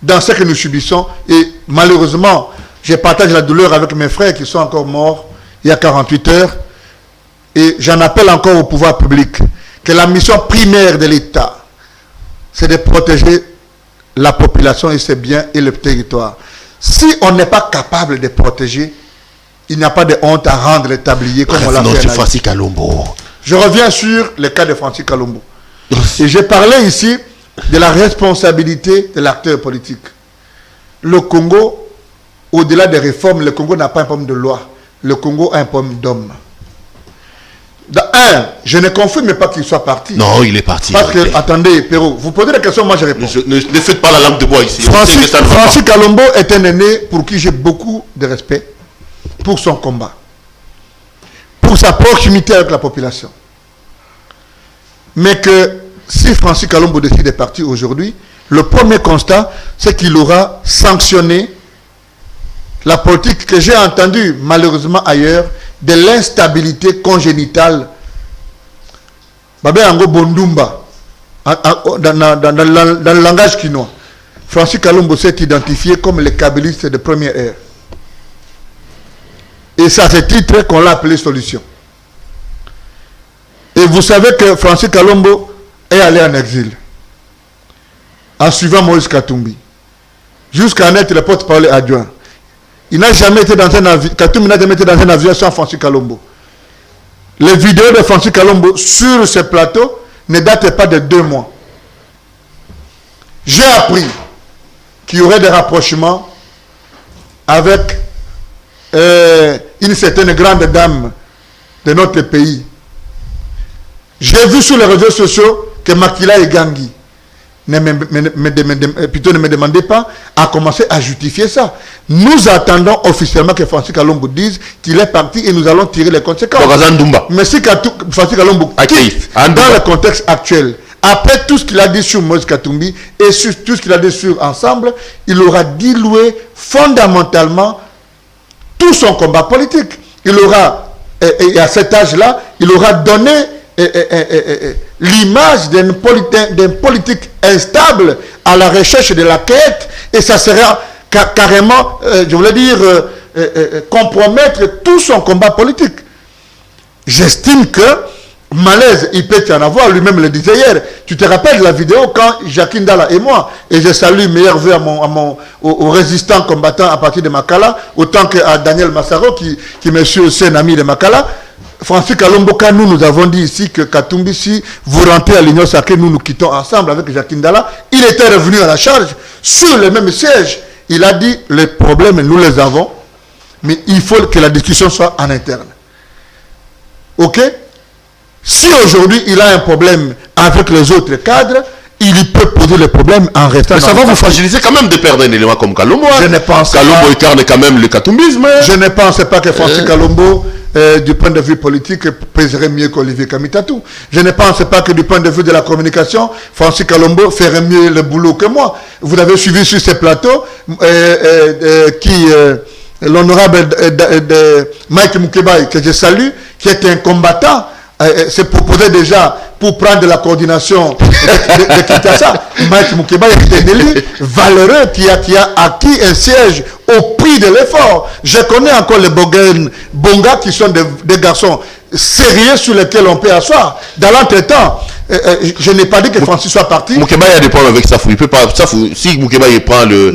dans ce que nous subissons. Et malheureusement, je partage la douleur avec mes frères qui sont encore morts il y a 48 heures. Et j'en appelle encore au pouvoir public que la mission primaire de l'État, c'est de protéger la population et ses biens et le territoire. Si on n'est pas capable de protéger, il n'y a pas de honte à rendre le tablier comme on l'a fait. Francis Kalombo. Je reviens sur le cas de Francis Kalombo. Et j'ai parlé ici de la responsabilité de l'acteur politique. Le Congo, au-delà des réformes, le Congo n'a pas un problème de loi. Le Congo a un problème d'hommes. Je ne confirme pas qu'il soit parti. Non, il est parti. Parce que, attendez, Perrault, vous posez la question, moi je réponds. Ne faites pas la langue de bois ici. Francis Kalombo est un aîné pour qui j'ai beaucoup de respect pour son combat, pour sa proximité avec la population. Mais que si Francis Kalombo décide de partir aujourd'hui, le premier constat, c'est qu'il aura sanctionné la politique que j'ai entendue malheureusement ailleurs, de l'instabilité congénitale. Babé Ango Bondumba, dans le langage quinois, Francis Kalombo s'est identifié comme le kabyliste de première ère. Et c'est à ce titre qu'on l'a appelé solution. Et vous savez que Francis Kalombo est allé en exil, en suivant Moïse Katumbi, jusqu'à en être le porte-parole adjoint. Il n'a jamais été dans un avion. Katumbi n'a jamais été dans un avion sans Francis Kalombo. Les vidéos de Francis Kalombo sur ce plateau ne datent pas de 2 mois. J'ai appris qu'il y aurait des rapprochements avec une certaine grande dame de notre pays. J'ai vu sur les réseaux sociaux que Makila Egangi ne me demandez pas à commencer à justifier ça. Nous attendons officiellement que Francis Kalombo dise qu'il est parti et nous allons tirer les conséquences. Mais si Francis Kalombo quitte dans le contexte actuel, après tout ce qu'il a dit sur Moïse Katumbi et sur tout ce qu'il a dit sur Ensemble, il aura dilué fondamentalement tout son combat politique. Il aura, et à cet âge-là, il aura donné l'image d'une politique instable à la recherche de la quête, et ça sera carrément, je voulais dire, compromettre tout son combat politique. J'estime que malaise, il peut y en avoir, lui-même le disait hier. Tu te rappelles la vidéo quand Jacques Ndala et moi, et je salue meilleurs vœux aux résistants combattants à partir de Makala, autant qu'à Daniel Massaro, qui me suit aussi un ami de Makala. Francis Kalombo, quand nous avons dit ici que Katumbi, si vous rentrez à l'Union sacrée, nous quittons ensemble avec Jacques Ndala, il était revenu à la charge sur le même siège. Il a dit, les problèmes, nous les avons, mais il faut que la discussion soit en interne. Ok? Si aujourd'hui, il a un problème avec les autres cadres, il peut poser le problème en restant. Mais ça va vous fragiliser quand même de perdre un élément comme Kalombo. Je ne pense Kalombo incarne quand même le katumbisme. Je ne pense pas que Francis Kalombo du point de vue politique, pèserait mieux qu'Olivier Kamitatou. Je ne pense pas que du point de vue de la communication, Francis Kalombo ferait mieux le boulot que moi. Vous avez suivi sur ces plateaux l'honorable Mike Mukebai, que je salue, qui est un combattant, s'est proposé déjà pour prendre la coordination de Kinshasa. Mike Mukebai est un élu valeureux qui a acquis un siège au prix de l'effort. Je connais encore les Bonga qui sont des garçons sérieux sur lesquels on peut asseoir. Dans l'entretemps, je n'ai pas dit que Francis soit parti. Mukebai a des problèmes avec Safou. Il peut pas. Safou, si Mukebai prend le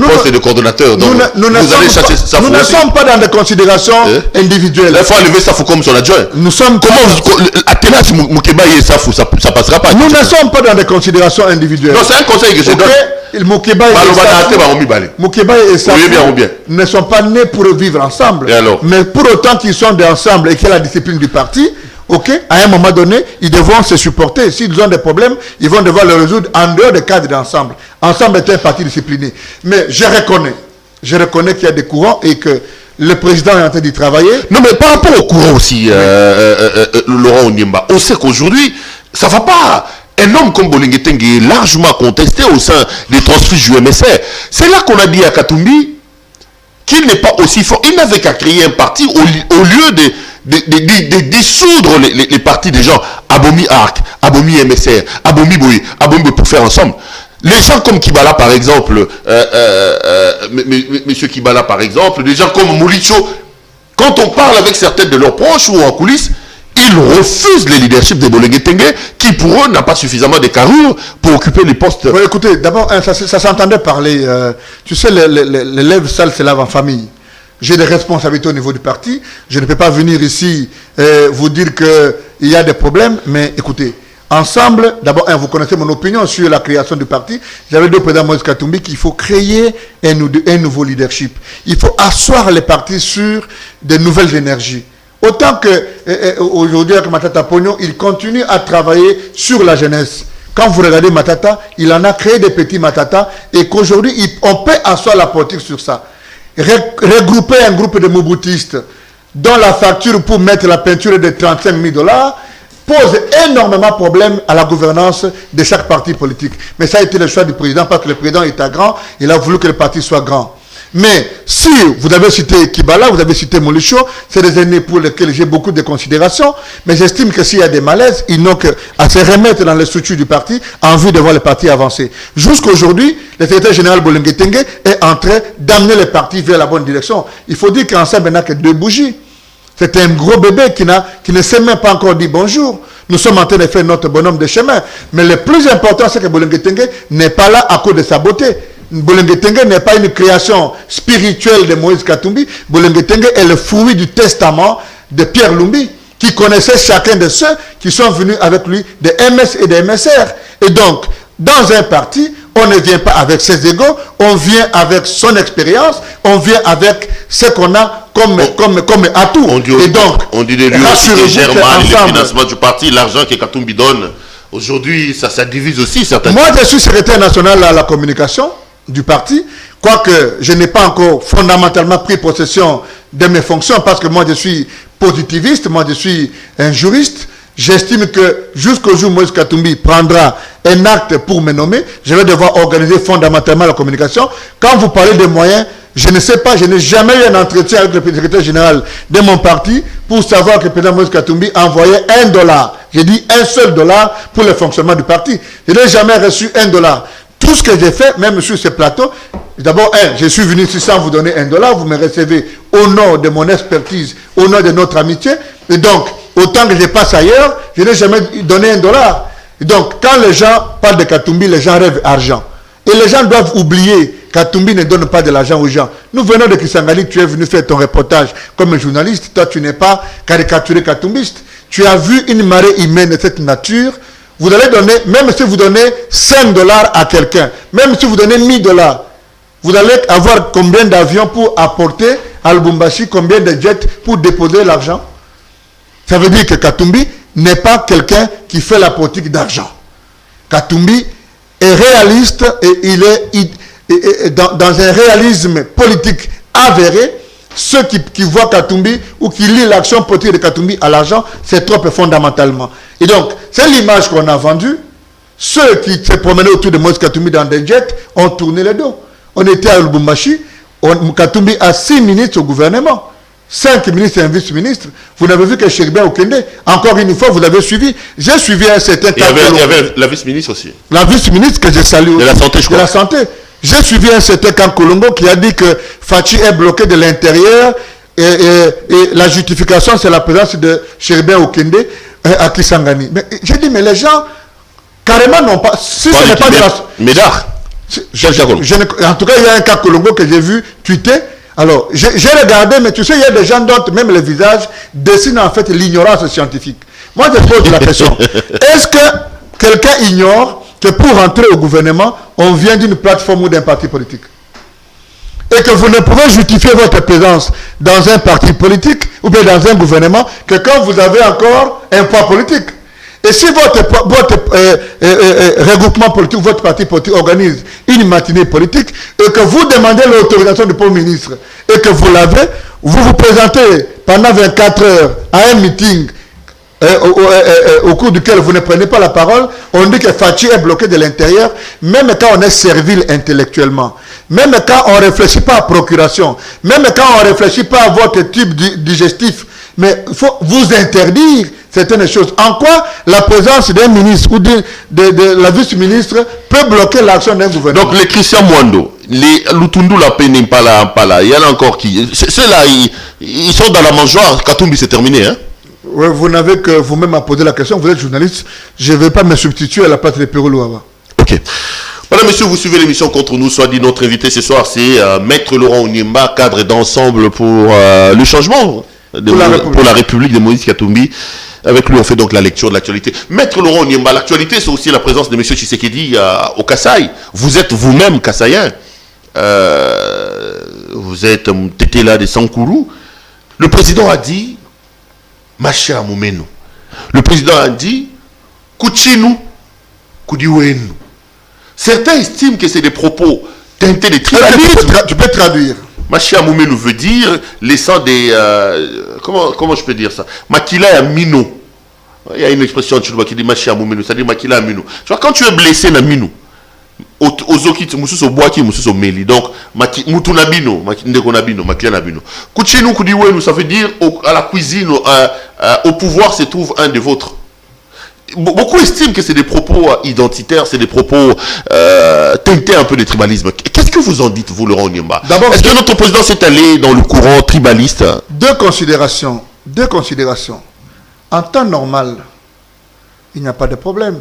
poste de coordonnateur, donc nous ne sommes pas dans des considérations individuelles. Il faut enlever Safou comme son adjoint. Nous sommes Athénas, Mukebai et Safou, ça passera pas. Nous ne sommes pas dans des considérations individuelles. Non, c'est un conseil que je donne. Mukebai et Safou ne sont pas nés pour vivre ensemble. Mais pour autant qu'ils sont ensemble et qu'il y a la discipline du parti, à un moment donné, ils devront se supporter. S'ils ont des problèmes, ils vont devoir les résoudre en dehors des cadres d'ensemble. Ensemble est un parti discipliné. Mais je reconnais qu'il y a des courants et que le président est en train d'y travailler. Non, mais par rapport au courant aussi, Laurent Onyemba, on sait qu'aujourd'hui, ça ne va pas. Un homme comme Bolenge Tengue est largement contesté au sein des transfuges du MSR. C'est là qu'on a dit à Katumbi qu'il n'est pas aussi fort. Il n'avait qu'à créer un parti au lieu de dissoudre les partis des gens. Abomi Arc, Abomi MSR, Abomi Boy, Abomi pour faire ensemble. Les gens comme Kibala par exemple, monsieur Kibala par exemple, des gens comme Moulicho, quand on parle avec certains de leurs proches ou en coulisses, ils refusent le leadership de Bolenge Tengue qui pour eux n'a pas suffisamment de carrure pour occuper les postes. Ouais, écoutez, d'abord, ça s'entendait parler. Tu sais, les lèvres sales se lavent en famille. J'ai des responsabilités au niveau du parti. Je ne peux pas venir ici vous dire qu'il y a des problèmes. Mais écoutez, ensemble, d'abord, vous connaissez mon opinion sur la création du parti. J'avais dit au président Moïse Katumbi qu'il faut créer un nouveau leadership. Il faut asseoir les partis sur de nouvelles énergies. Autant que aujourd'hui avec Matata Pognon, il continue à travailler sur la jeunesse. Quand vous regardez Matata, il en a créé des petits Matata et qu'aujourd'hui, on peut asseoir la politique sur ça. Regrouper un groupe de Mobutistes dont la facture pour mettre la peinture de $35 000 pose énormément de problèmes à la gouvernance de chaque parti politique. Mais ça a été le choix du président parce que le président était grand, il a voulu que le parti soit grand. Mais si vous avez cité Kibala, vous avez cité Moulicho, c'est des aînés pour lesquels j'ai beaucoup de considérations, mais j'estime que s'il y a des malaises, ils n'ont qu'à se remettre dans les structures du parti en vue de voir le parti avancer. Jusqu'aujourd'hui, le secrétaire général Bolenge Tengue est en train d'amener le parti vers la bonne direction. Il faut dire qu'ensemble, il n'a que 2 bougies. C'est un gros bébé qui ne sait même pas encore dire bonjour. Nous sommes en train de faire notre bonhomme de chemin. Mais le plus important, c'est que Bolenge Tengue n'est pas là à cause de sa beauté. Bolenge Tengue n'est pas une création spirituelle de Moïse Katumbi. Bolenge Tengue est le fruit du testament de Pierre Lumbi, qui connaissait chacun de ceux qui sont venus avec lui des MS et des MSR. Et donc, dans un parti, on ne vient pas avec ses égos, on vient avec son expérience, on vient avec ce qu'on a comme atout. Et donc, on dit de lui aussi que Germain, le financement du parti, l'argent que Katumbi donne, aujourd'hui, ça divise aussi certainement. Moi, je suis secrétaire national à la communication du parti, quoique je n'ai pas encore fondamentalement pris possession de mes fonctions parce que moi je suis positiviste, moi je suis un juriste. J'estime que jusqu'au jour où Moïse Katumbi prendra un acte pour me nommer, je vais devoir organiser fondamentalement la communication. Quand vous parlez des moyens, je ne sais pas, je n'ai jamais eu un entretien avec le secrétaire général de mon parti pour savoir que le président Moïse Katumbi envoyait $1. J'ai dit un seul dollar pour le fonctionnement du parti. Je n'ai jamais reçu $1. Tout ce que j'ai fait, même sur ce plateau, d'abord, je suis venu ici sans vous donner $1, vous me recevez au nom de mon expertise, au nom de notre amitié, et donc, autant que je passe ailleurs, je n'ai jamais donné $1. Et donc, quand les gens parlent de Katumbi, les gens rêvent argent. Et les gens doivent oublier Katumbi ne donne pas de l'argent aux gens. Nous venons de Kisangani, tu es venu faire ton reportage comme un journaliste, toi tu n'es pas caricaturé katumbiste. Tu as vu une marée humaine de cette nature. Vous allez donner, même si vous donnez $5 à quelqu'un, même si vous donnez $1000, vous allez avoir combien d'avions pour apporter à Lubumbashi, combien de jets pour déposer l'argent? Ça veut dire que Katumbi n'est pas quelqu'un qui fait la politique d'argent. Katumbi est réaliste et il est dans un réalisme politique avéré. Ceux qui voient Katumbi ou qui lisent l'action politique de Katumbi à l'argent, c'est trop fondamentalement. Et donc, c'est l'image qu'on a vendue. Ceux qui se promenaient autour de Moïse Katumbi dans des jets ont tourné le dos. On était à Lubumbashi, Katumbi a 6 ministres au gouvernement, 5 ministres et un vice-ministre. Vous n'avez vu que Chéribin Okende, encore une fois, vous avez suivi. J'ai suivi un certain cas. Il y avait la vice-ministre aussi. La vice-ministre que j'ai salué. De la santé, je crois. De la santé. J'ai suivi un certain camp Colombo qui a dit que Fachi est bloqué de l'intérieur et la justification, c'est la présence de Chéribin Okende à Kisangani. Mais j'ai dit, mais les gens, carrément, n'ont pas. Si ce n'est pas de la. Médard. En tout cas, il y a un cas Colombo que j'ai vu tweeter. Alors, j'ai regardé, mais tu sais, il y a des gens dont même le visage dessine en fait l'ignorance scientifique. Moi, je pose la question. Est-ce que quelqu'un ignore que pour entrer au gouvernement, on vient d'une plateforme ou d'un parti politique? Et que vous ne pouvez justifier votre présence dans un parti politique ou bien dans un gouvernement que quand vous avez encore un poids politique. Et si votre regroupement politique ou votre parti politique organise une matinée politique et que vous demandez l'autorisation du Premier ministre et que vous l'avez, vous vous présentez pendant 24 heures à un meeting au cours duquel vous ne prenez pas la parole, on dit que Fachi est bloqué de l'intérieur, même quand on est servile intellectuellement, même quand on ne réfléchit pas à procuration, même quand on ne réfléchit pas à votre type digestif, mais il faut vous interdire certaines choses. En quoi la présence d'un ministre ou de la vice-ministre peut bloquer l'action d'un gouvernement? Donc les Christian Mwando, les Lutundu la Pala, il y en a encore qui... Ceux-là, ils sont dans la mangeoire. Katumbi, c'est terminé, hein? Oui, vous n'avez que vous-même à poser la question. Vous êtes journaliste. Je ne vais pas me substituer à la place de Pérou Louava. Ok. Voilà, monsieur, vous suivez l'émission Contre nous. Soit dit, notre invité ce soir, c'est Maître Laurent Onyemba, cadre d'ensemble pour le changement pour la République de Moïse Katumbi. Avec lui, on fait donc la lecture de l'actualité. Maître Laurent Onyemba, l'actualité, c'est aussi la présence de M. Tshisekedi au Kasaï. Vous êtes vous-même Kasaïen. Vous êtes Tétéla de Sankourou. Le président a dit, Macha Moumeno. Le président a dit, Kuchinu, Kudiwenu. Certains estiment que c'est des propos teintés de tribalisme. Tu peux traduire. Macha Moumeno veut dire laissant des... comment je peux dire ça? Makila ya mino. Il y a une expression en Tchouba qui dit Macha Moumeno, ça dit Makila ya mino. Tu vois, quand tu es blessé na mino, ozokiti mususo boaki mususo meli. Donc mutu nabino, ndeko nabino, Makila nabino. Kuchinu kudiwenu, ça veut dire à la cuisine, au pouvoir se trouve un des vôtres. Beaucoup estiment que c'est des propos identitaires, c'est des propos teintés un peu de tribalisme. Qu'est-ce que vous en dites, vous, Laurent Onyemba? D'abord, est-ce que notre président s'est allé dans le courant tribaliste? Deux considérations. En temps normal, il n'y a pas de problème.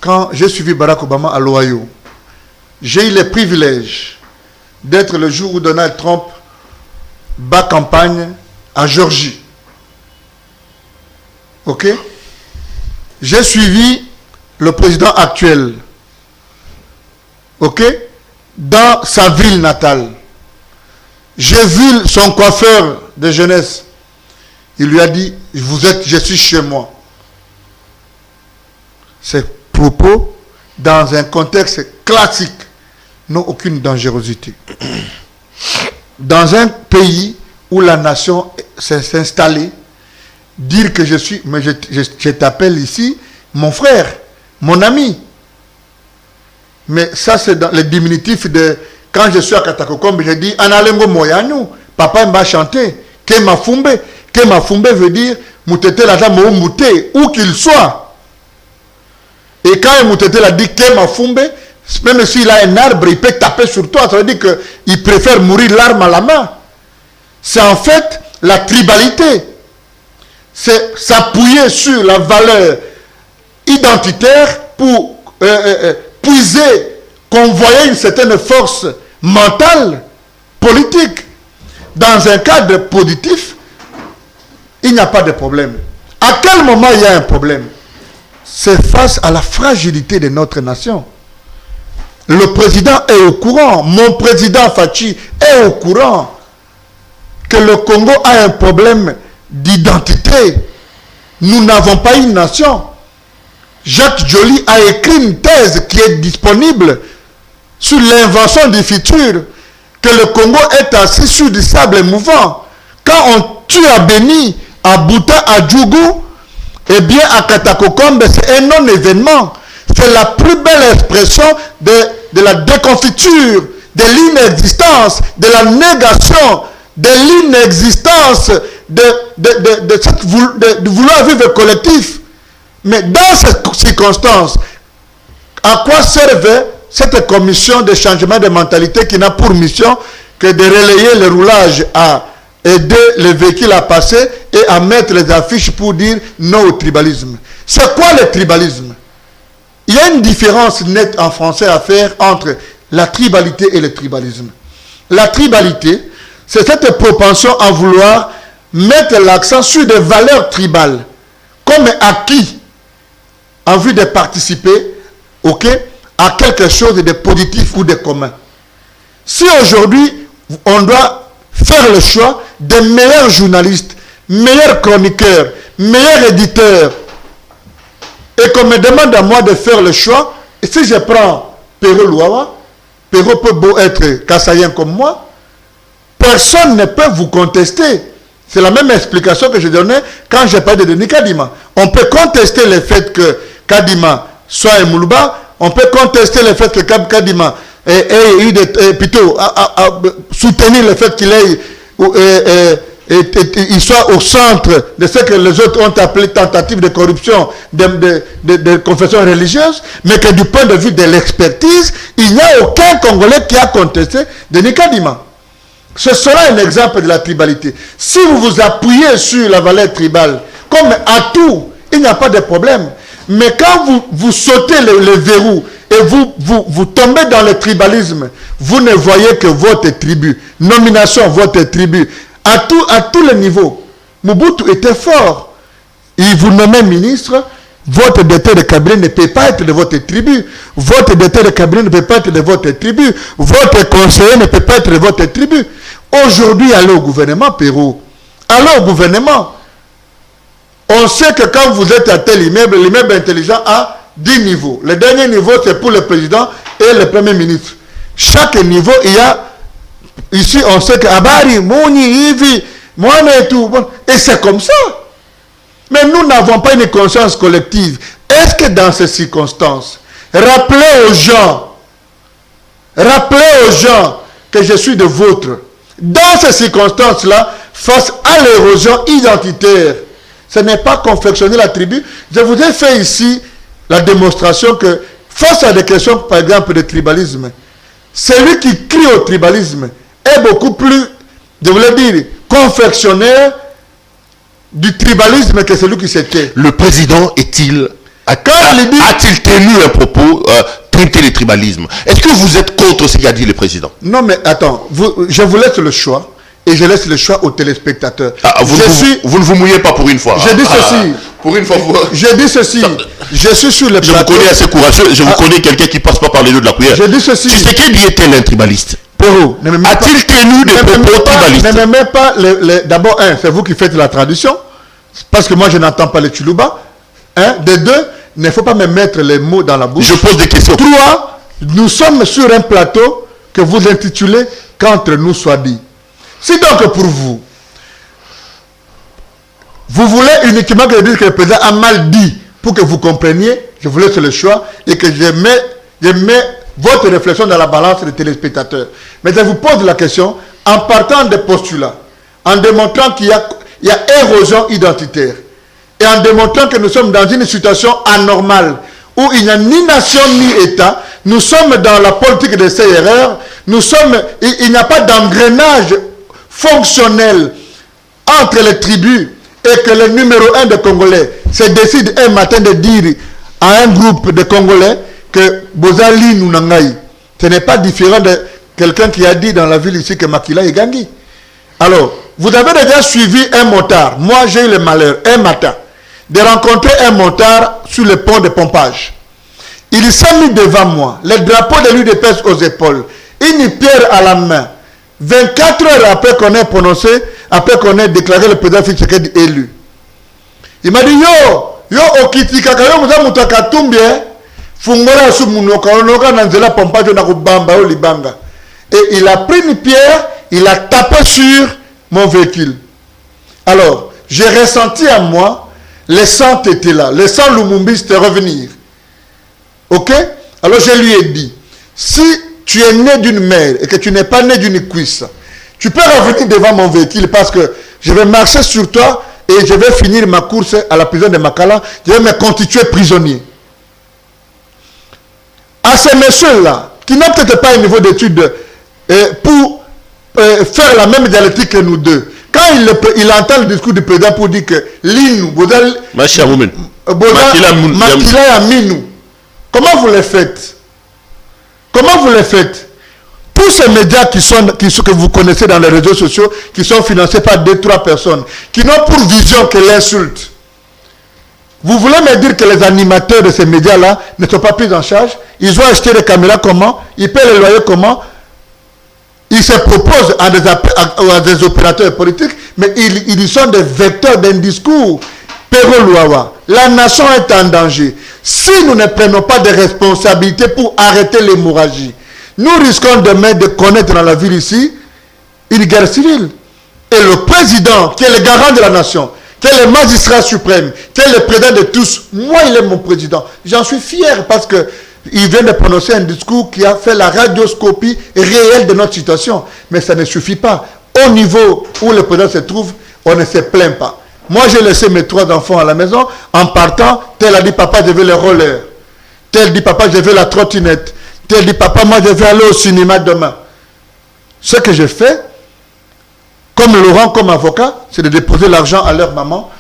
Quand j'ai suivi Barack Obama à l'Ohio, j'ai eu le privilège d'être le jour où Donald Trump bat campagne à Géorgie. Ok? J'ai suivi le président actuel, ok, dans sa ville natale. J'ai vu son coiffeur de jeunesse. Il lui a dit, je suis chez moi. Ces propos, dans un contexte classique, n'ont aucune dangerosité. Dans un pays où la nation s'est installée, dire que je t'appelle ici mon frère, mon ami. Mais ça, c'est dans le diminutif de... Quand je suis à Katakokombe, je dis Analengo Moyanu, papa m'a chanté. Kemafumbe. Kemafumbe veut dire Moutete la dame Mouté, où qu'il soit. Et quand Moutete l'a dit Kemafumbe, même s'il a un arbre, il peut taper sur toi. Ça veut dire qu'il préfère mourir l'arme à la main. C'est en fait la tribalité. C'est s'appuyer sur la valeur identitaire pour puiser, convoyer une certaine force mentale, politique. Dans un cadre positif, il n'y a pas de problème. À quel moment il y a un problème? C'est face à la fragilité de notre nation. Le président est au courant, mon président Fachi est au courant que le Congo a un problème d'identité. Nous n'avons pas une nation. Jacques Joly a écrit une thèse qui est disponible sur l'invention du futur que le Congo est assis sur du sable mouvant. Quand on tue à Beni, à Bouta, à Djougou, eh bien à Katakokombe, c'est un non-événement. C'est la plus belle expression de la déconfiture, de l'inexistence, de la négation, de l'inexistence, de vouloir vivre collectif. Mais dans ces circonstances, à quoi servait cette commission de changement de mentalité qui n'a pour mission que de relayer le roulage à aider les véhicules à passer et à mettre les affiches pour dire non au tribalisme? C'est quoi le tribalisme? Il y a une différence nette en français à faire entre la tribalité et le tribalisme. La tribalité, c'est cette propension à vouloir mettre l'accent sur des valeurs tribales comme acquis en vue de participer, à quelque chose de positif ou de commun. Si aujourd'hui, on doit faire le choix des meilleurs journalistes, meilleurs chroniqueurs, meilleurs éditeurs, et qu'on me demande à moi de faire le choix, et si je prends Perrault Louawa, Perrault peut beau être Kassayen comme moi, personne ne peut vous contester. C'est la même explication que je donnais quand j'ai parlé de Denis Kadima. On peut contester le fait que Kadima soit un Moulouba, on peut contester le fait que Kadima ait eu plutôt soutenir le fait qu'il il soit au centre de ce que les autres ont appelé tentative de corruption de confession religieuse, mais que du point de vue de l'expertise, il n'y a aucun Congolais qui a contesté Denis Kadima. Ce sera un exemple de la tribalité. Si vous vous appuyez sur la valeur tribale comme atout, il n'y a pas de problème. Mais quand vous sautez le verrou et vous tombez dans le tribalisme, vous ne voyez que votre tribu, nomination votre tribu, à tous les niveaux. Mobutu était fort. Il vous nommait ministre, votre directeur de cabinet ne peut pas être de votre tribu. Votre directeur de cabinet ne peut pas être de votre tribu. Votre conseiller ne peut pas être de votre tribu. Aujourd'hui, allez au gouvernement, Perrault. Allez au gouvernement. On sait que quand vous êtes à tel immeuble, l'immeuble intelligent a 10 niveaux. Le dernier niveau, c'est pour le président et le premier ministre. Chaque niveau, il y a... Ici, on sait que Abari, Mouni, Ivi, Moana et tout. Et c'est comme ça. Mais nous n'avons pas une conscience collective. Est-ce que dans ces circonstances, rappelez aux gens que je suis de vôtre. Dans ces circonstances-là, face à l'érosion identitaire, ce n'est pas confectionner la tribu. Je vous ai fait ici la démonstration que face à des questions, par exemple, de tribalisme, celui qui crie au tribalisme est beaucoup plus, je voulais dire, confectionnaire du tribalisme que celui qui s'était. Le président a-t-il tenu un propos traiter le tribalisme? Est-ce que vous êtes contre ce qu'a dit le président? Non, mais attends, je vous laisse le choix. Et je laisse le choix aux téléspectateurs. Vous ne vous mouillez pas pour une fois. Je dis ceci. Pour une fois, je dis ceci. Je suis sur le plateau. Je vous connais assez courageux. Je vous connais quelqu'un qui passe pas par les deux de la cuillère. Je dis ceci. Tu sais qu'il était un tribaliste. Perrault, a-t-il tenu des propos tribalistes? Ne me mets pas d'abord, c'est vous qui faites la traduction. Parce que moi, je n'entends pas le Tchoulouba. De deux, il ne faut pas me mettre les mots dans la bouche. Je pose des questions. Trois, nous sommes sur un plateau que vous intitulez « Qu'entre nous soit dit ». Si donc pour vous, vous voulez uniquement que je dise que le président a mal dit pour que vous compreniez, je vous laisse le choix et que je mets votre réflexion dans la balance des téléspectateurs. Mais je vous pose la question en partant des postulats, en démontrant qu'il y a érosion identitaire et en démontrant que nous sommes dans une situation anormale où il n'y a ni nation ni État. Nous sommes dans la politique de CRR. Il n'y a pas d'engrenage fonctionnel entre les tribus et que le numéro 1 des Congolais se décide un matin de dire à un groupe de Congolais que Bozali Nounangaï. Ce n'est pas différent de quelqu'un qui a dit dans la ville ici que Makila est Gandhi. Alors, vous avez déjà suivi un motard. Moi, j'ai eu le malheur, un matin, de rencontrer un motard sur le pont de pompage. Il s'est mis devant moi, le drapeau de l'UDPS aux épaules, une pierre à la main. 24 heures après qu'on ait prononcé, après qu'on ait déclaré le président Félix Tshisekedi élu. Il m'a dit, yo, okitikaka, yo, muza mutaka tumbie, fungora su munoka, onoka nanzela pompage na kubamba, o libanga. Et il a pris une pierre, il a tapé sur mon véhicule. Alors, j'ai ressenti à moi, le sang était là, le sang lumumbiste revenir. Ok? Alors je lui ai dit, si tu es né d'une mère et que tu n'es pas né d'une cuisse, tu peux revenir devant mon véhicule parce que je vais marcher sur toi et je vais finir ma course à la prison de Makala, je vais me constituer prisonnier. À ces messieurs-là, qui n'ont peut-être pas un niveau d'études pour faire la même dialectique que nous deux, quand il entend le discours du président pour dire que l'Inou, Makila Aminou, comment vous les faites? Comment vous les faites? Tous ces médias que vous connaissez dans les réseaux sociaux, qui sont financés par 2-3 personnes, qui n'ont pour vision que l'insulte. Vous voulez me dire que les animateurs de ces médias-là ne sont pas pris en charge? Ils ont acheté des caméras comment? Ils paient les loyers comment? Ils se proposent à des opérateurs politiques, mais ils sont des vecteurs d'un discours. Pero Luawa, la nation est en danger. Si nous ne prenons pas de responsabilités pour arrêter l'hémorragie, nous risquons demain de connaître dans la ville ici une guerre civile. Et le président, qui est le garant de la nation, qui est le magistrat suprême, qui est le président de tous, moi il est mon président. J'en suis fier parce que il vient de prononcer un discours qui a fait la radioscopie réelle de notre situation. Mais ça ne suffit pas. Au niveau où le président se trouve, on ne se plaint pas. Moi, j'ai laissé mes 3 enfants à la maison. En partant, tel a dit, papa, je veux le roller. Tel dit, papa, je veux la trottinette. Tel dit, papa, moi, je vais aller au cinéma demain. Ce que j'ai fait, comme Laurent, comme avocat, c'est de déposer l'argent à leur maman.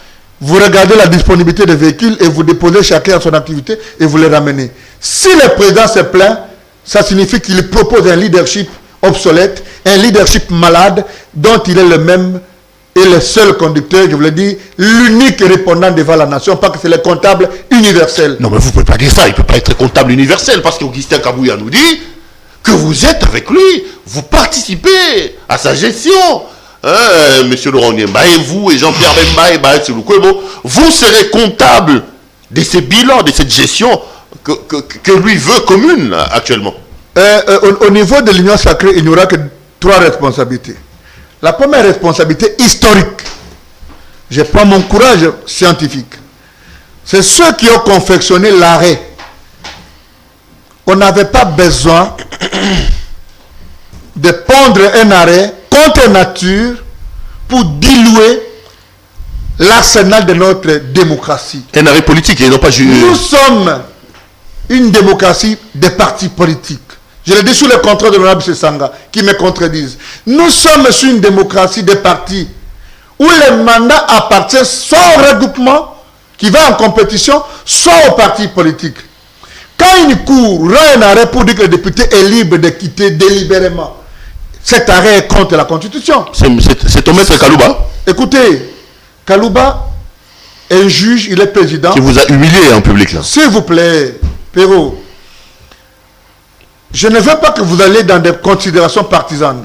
Vous regardez la disponibilité des véhicules et vous déposez chacun à son activité et vous les ramenez. Si le président se plaint, ça signifie qu'il propose un leadership obsolète, un leadership malade dont il est le même et le seul conducteur, je vous l'ai dit, l'unique répondant devant la nation, parce que c'est le comptable universel. Non, mais vous ne pouvez pas dire ça, il ne peut pas être comptable universel, parce qu'Augustin Kabouya nous dit que vous êtes avec lui, vous participez à sa gestion. Monsieur Laurent Niemba et vous et Jean-Pierre Bemba et vous serez comptable de ces bilans, de cette gestion que lui veut commune actuellement. Au niveau de l'Union sacrée, il n'y aura que 3 responsabilités. La première responsabilité historique, je prends mon courage scientifique, c'est ceux qui ont confectionné l'arrêt. On n'avait pas besoin de pondre un arrêt contre nature pour diluer l'arsenal de notre démocratie. Un arrêt politique et non pas juste. Nous sommes une démocratie des partis politiques. Je le dis sous le contrôle de l'honorable Sanga, qui me contredisent. Nous sommes sur une démocratie des partis où le mandat appartient soit au regroupement qui va en compétition, soit aux partis politiques. Quand une cour rend un arrêt pour dire que le député est libre de quitter délibérément, cet arrêt est contre la Constitution. C'est ton maître Kalouba. Écoutez, Kalouba est un juge, il est président. Qui vous a humilié en public là. S'il vous plaît, Perrault, je ne veux pas que vous alliez dans des considérations partisanes.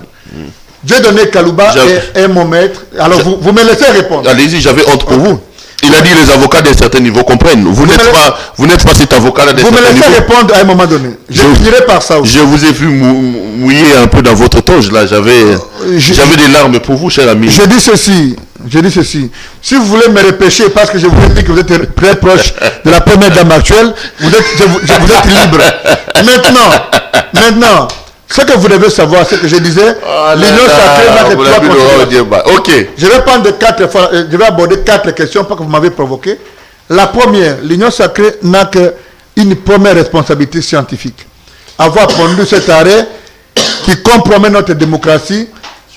J'ai donné Kalouba et mon maître. Alors vous me laissez répondre. Allez-y, j'avais honte pour vous. Il a dit les avocats d'un certain niveau comprennent. Vous n'êtes pas cet avocat-là d'un certain niveau. Vous me laissez répondre à un moment donné. Je finirai par ça aussi. Je vous ai vu mouiller un peu dans votre toge là. J'avais des larmes pour vous, cher ami. Je dis ceci. Si vous voulez me repêcher parce que je vous ai dit que vous êtes très proche de la première dame actuelle, vous êtes libre. Maintenant, ce que vous devez savoir, c'est que je disais, l'Union sacrée n'a que 3 considérations. Ok. Je vais aborder 4 questions parce que vous m'avez provoqué. La première, l'Union sacrée n'a qu'une première responsabilité scientifique. Avoir pondu cet arrêt qui compromet notre démocratie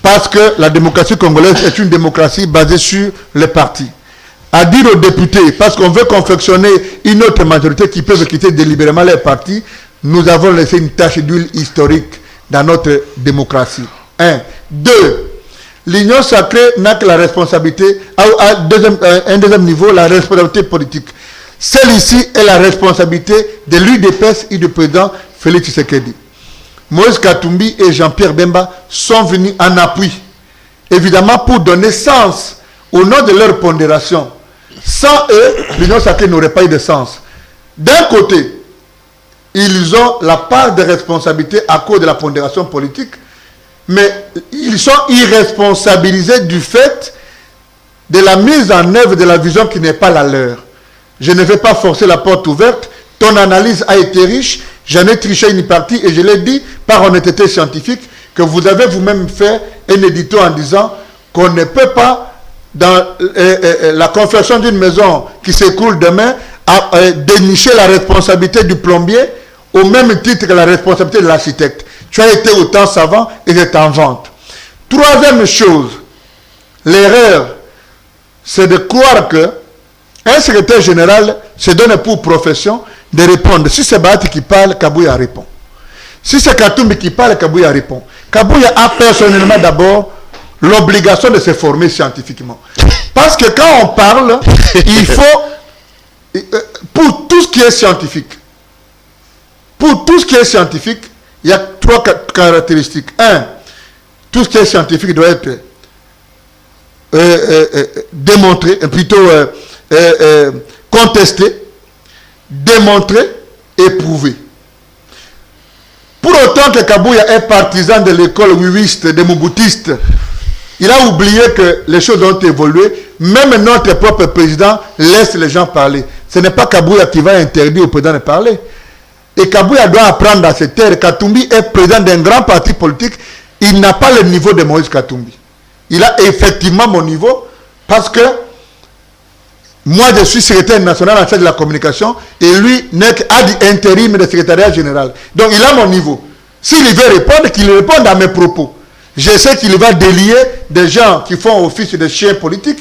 parce que la démocratie congolaise est une démocratie basée sur les partis. À dire aux députés, parce qu'on veut confectionner une autre majorité qui peut quitter délibérément les partis, nous avons laissé une tache d'huile historique dans notre démocratie. 1. 2. L'Union sacrée n'a que la responsabilité, un deuxième niveau, la responsabilité politique. Celle-ci est la responsabilité de l'UDPS et du président Félix Tshisekedi. Moïse Katumbi et Jean-Pierre Bemba sont venus en appui, évidemment pour donner sens au nom de leur pondération. Sans eux, l'Union sacrée n'aurait pas eu de sens. D'un côté, ils ont la part de responsabilité à cause de la pondération politique Mais ils sont irresponsabilisés du fait de la mise en œuvre de la vision qui n'est pas la leur. Je ne vais pas forcer la porte ouverte. Ton analyse a été riche. J'en ai triché une partie et je l'ai dit par honnêteté scientifique que vous avez vous-même fait un édito en disant qu'on ne peut pas, dans la construction d'une maison qui s'écroule demain, dénicher la responsabilité du plombier au même titre que la responsabilité de l'architecte. Tu as été autant savant et je t'en vante. Troisième chose, l'erreur, c'est de croire que un secrétaire général se donne pour profession de répondre. Si c'est Bahati qui parle, Kabouya répond. Si c'est Katumbi qui parle, Kabouya répond. Kabouya a personnellement d'abord l'obligation de se former scientifiquement. Parce que quand on parle, il faut, pour tout ce qui est scientifique, il y a trois caractéristiques. Un, tout ce qui est scientifique doit être démontré, plutôt contesté, démontré et prouvé. Pour autant que Kabouya est partisan de l'école wiwiste, des mouboutistes, il a oublié que les choses ont évolué. Même notre propre président laisse les gens parler. Ce n'est pas Kabouya qui va interdire au président de parler. Et Kabouya doit apprendre à se taire. Katumbi est président d'un grand parti politique. Il n'a pas le niveau de Moïse Katumbi. Il a effectivement mon niveau parce que moi je suis secrétaire national en charge de la communication et lui n'est qu'à l'intérim de secrétariat général. Donc il a mon niveau. S'il veut répondre, qu'il réponde à mes propos. Je sais qu'il va délier des gens qui font office de chiens politiques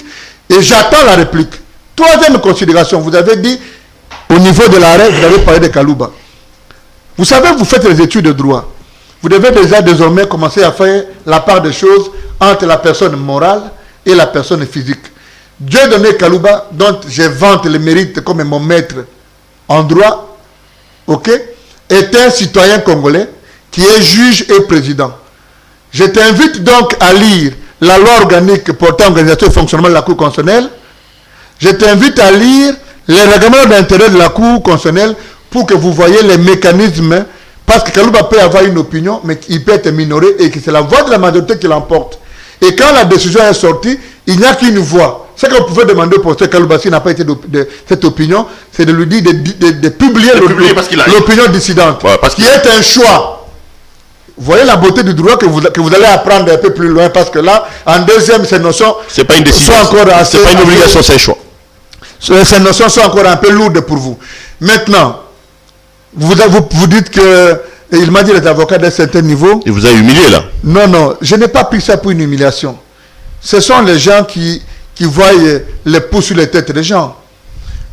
et j'attends la réplique. Troisième considération, vous avez dit au niveau de l'arrêt, vous avez parlé de Kalouba. Vous savez, vous faites les études de droit. Vous devez déjà désormais commencer à faire la part des choses entre la personne morale et la personne physique. Dieu donné Kalouba, dont je vante le mérite comme mon maître en droit, ok, est un citoyen congolais qui est juge et président. Je t'invite donc à lire la loi organique portant organisation et fonctionnement de la Cour constitutionnelle. Je t'invite à lire les règlements d'intérêt de la Cour constitutionnelle pour que vous voyez les mécanismes. Parce que Kalouba peut avoir une opinion, mais il peut être minoré et que c'est la voix de la majorité qui l'emporte. Et quand la décision est sortie, il n'y a qu'une voix. Ce qu'on pouvait demander au professeur Kalouba s'il n'a pas été de cette opinion, c'est de lui dire de publier l'opinion dissidente. Ouais, parce qu'il est un choix. Vous voyez la beauté du droit que vous allez apprendre un peu plus loin, parce que là, en deuxième, ces notions... C'est pas une décision, c'est pas une obligation, c'est un choix. Ces notions sont encore un peu lourdes pour vous. Maintenant, vous dites que... Il m'a dit les avocats d'un certain niveau... Il vous a humilié là? Non, non, je n'ai pas pris ça pour une humiliation. Ce sont les gens qui voient les pouces sur les têtes des gens.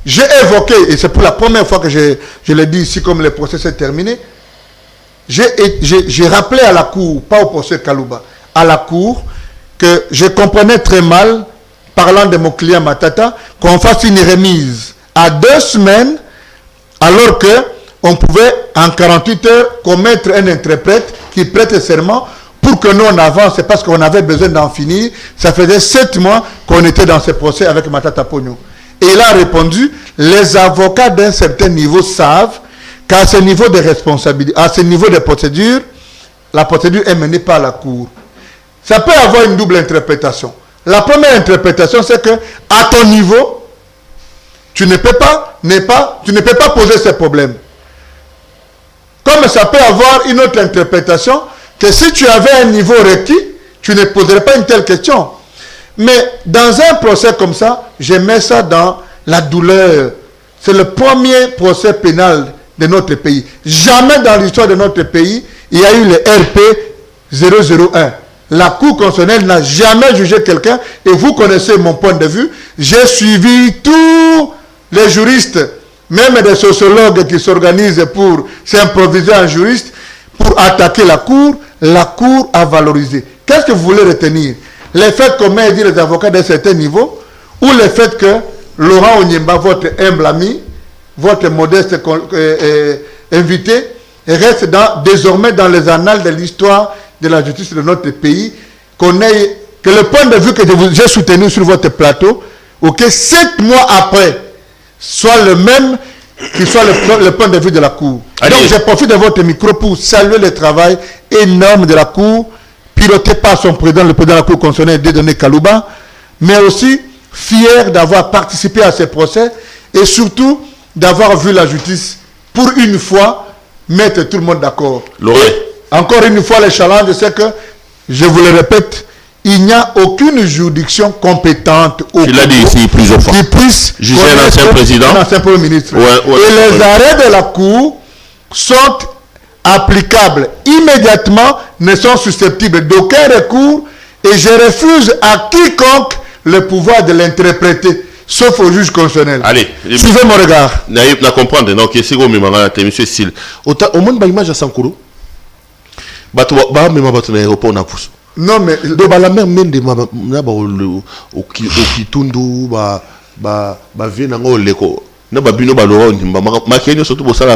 J'ai évoqué, et c'est pour la première fois que je l'ai dit ici comme le procès est terminé, j'ai rappelé à la Cour, pas au procès Kalouba, à la Cour, que je comprenais très mal, parlant de mon client Matata, qu'on fasse une remise à 2 semaines, alors que on pouvait en 48 heures commettre un interprète qui prête serment pour que nous on avance, c'est parce qu'on avait besoin d'en finir. Ça faisait 7 mois qu'on était dans ce procès avec Matata Pogno. Et il a répondu, les avocats d'un certain niveau savent qu'à ce niveau de responsabilité, à ce niveau de procédure, la procédure est menée par la Cour. Ça peut avoir une double interprétation. La première interprétation, c'est que à ton niveau, tu ne peux pas poser ces problèmes. Comme ça peut avoir une autre interprétation, que si tu avais un niveau requis, tu ne poserais pas une telle question. Mais dans un procès comme ça, je mets ça dans la douleur. C'est le premier procès pénal de notre pays. Jamais dans l'histoire de notre pays, il y a eu le RP 001. La Cour constitutionnelle n'a jamais jugé quelqu'un, et vous connaissez mon point de vue. J'ai suivi tous les juristes, même des sociologues qui s'organisent pour s'improviser en juriste, pour attaquer la Cour. La Cour a valorisé. Qu'est-ce que vous voulez retenir? Les faits qu'on met dit les avocats d'un certain niveau, ou le fait que Laurent Onyemba, votre humble ami, votre modeste invité, reste désormais dans les annales de l'histoire de la justice de notre pays, que le point de vue que j'ai soutenu sur votre plateau, 7 mois après, soit le même qui soit le point de vue de la Cour. Allez. Donc je profite de votre micro pour saluer le travail énorme de la Cour, piloté par son président, le président de la Cour constitutionnelle, Dieudonné Kalouba, mais aussi fier d'avoir participé à ces procès et surtout d'avoir vu la justice, pour une fois, mettre tout le monde d'accord. Encore une fois, le challenge, c'est que, je vous le répète, il n'y a aucune juridiction compétente au l'a dit ici plusieurs fois. Qui puisse juger un ancien président, un ancien premier ministre. Et les arrêts de la Cour sont applicables immédiatement, ne sont susceptibles d'aucun recours, et je refuse à quiconque le pouvoir de l'interpréter, sauf au juge constitutionnel. Allez, suivez mon regard. Na comprendre, donc c'est comme monsieur Sil. Au moins ba image à Sankuru. Ba même ba na aéroport na pousse. Non mais la même de na ba au Kitundu ba vient na ngoleko. Na ba bino ba loro ma kenyo surtout pour ça.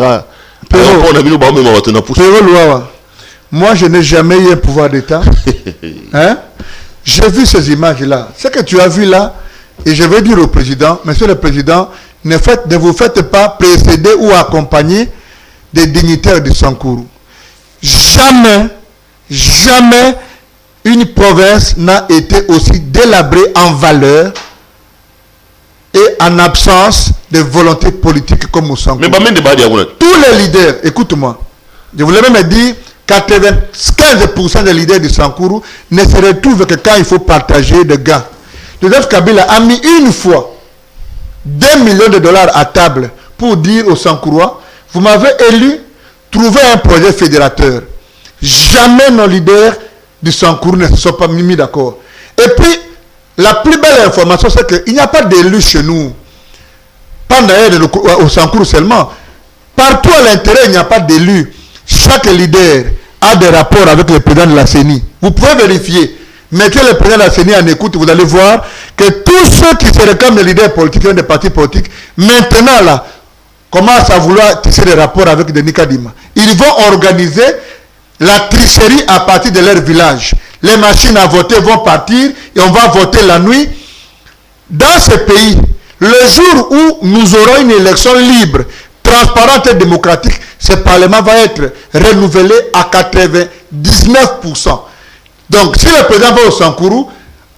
Moi, je n'ai jamais eu un pouvoir d'État. Hein? J'ai vu ces images-là. Ce que tu as vu là, et je vais dire au président, monsieur le président, ne vous faites pas précéder ou accompagner des dignitaires du Sankuru. Jamais une province n'a été aussi délabrée en valeur et en absence de volonté politique comme au Sankuru. Tous les leaders, écoute-moi, je voulais même dire, 95% des leaders du Sankuru ne se retrouvent que quand il faut partager des gains. Joseph Kabila a mis une fois 2 millions de dollars à table pour dire aux Sankurois, vous m'avez élu, trouvez un projet fédérateur. Jamais nos leaders du Sankuru ne se sont pas mis d'accord. Et puis, la plus belle information, c'est qu'il n'y a pas d'élus chez nous. Pas d'ailleurs au Sankuru seulement. Partout à l'intérieur, il n'y a pas d'élus. Chaque leader a des rapports avec le président de la CENI. Vous pouvez vérifier. Mettez le président de la CENI en écoute, vous allez voir que tous ceux qui se réclament des leaders politiques, des partis politiques, maintenant là, commencent à vouloir tisser des rapports avec Denis Kadima. Ils vont organiser la tricherie à partir de leur village. Les machines à voter vont partir et on va voter la nuit. Dans ce pays, le jour où nous aurons une élection libre, transparente et démocratique, ce Parlement va être renouvelé à 99%. Donc, si le président va au Sankuru,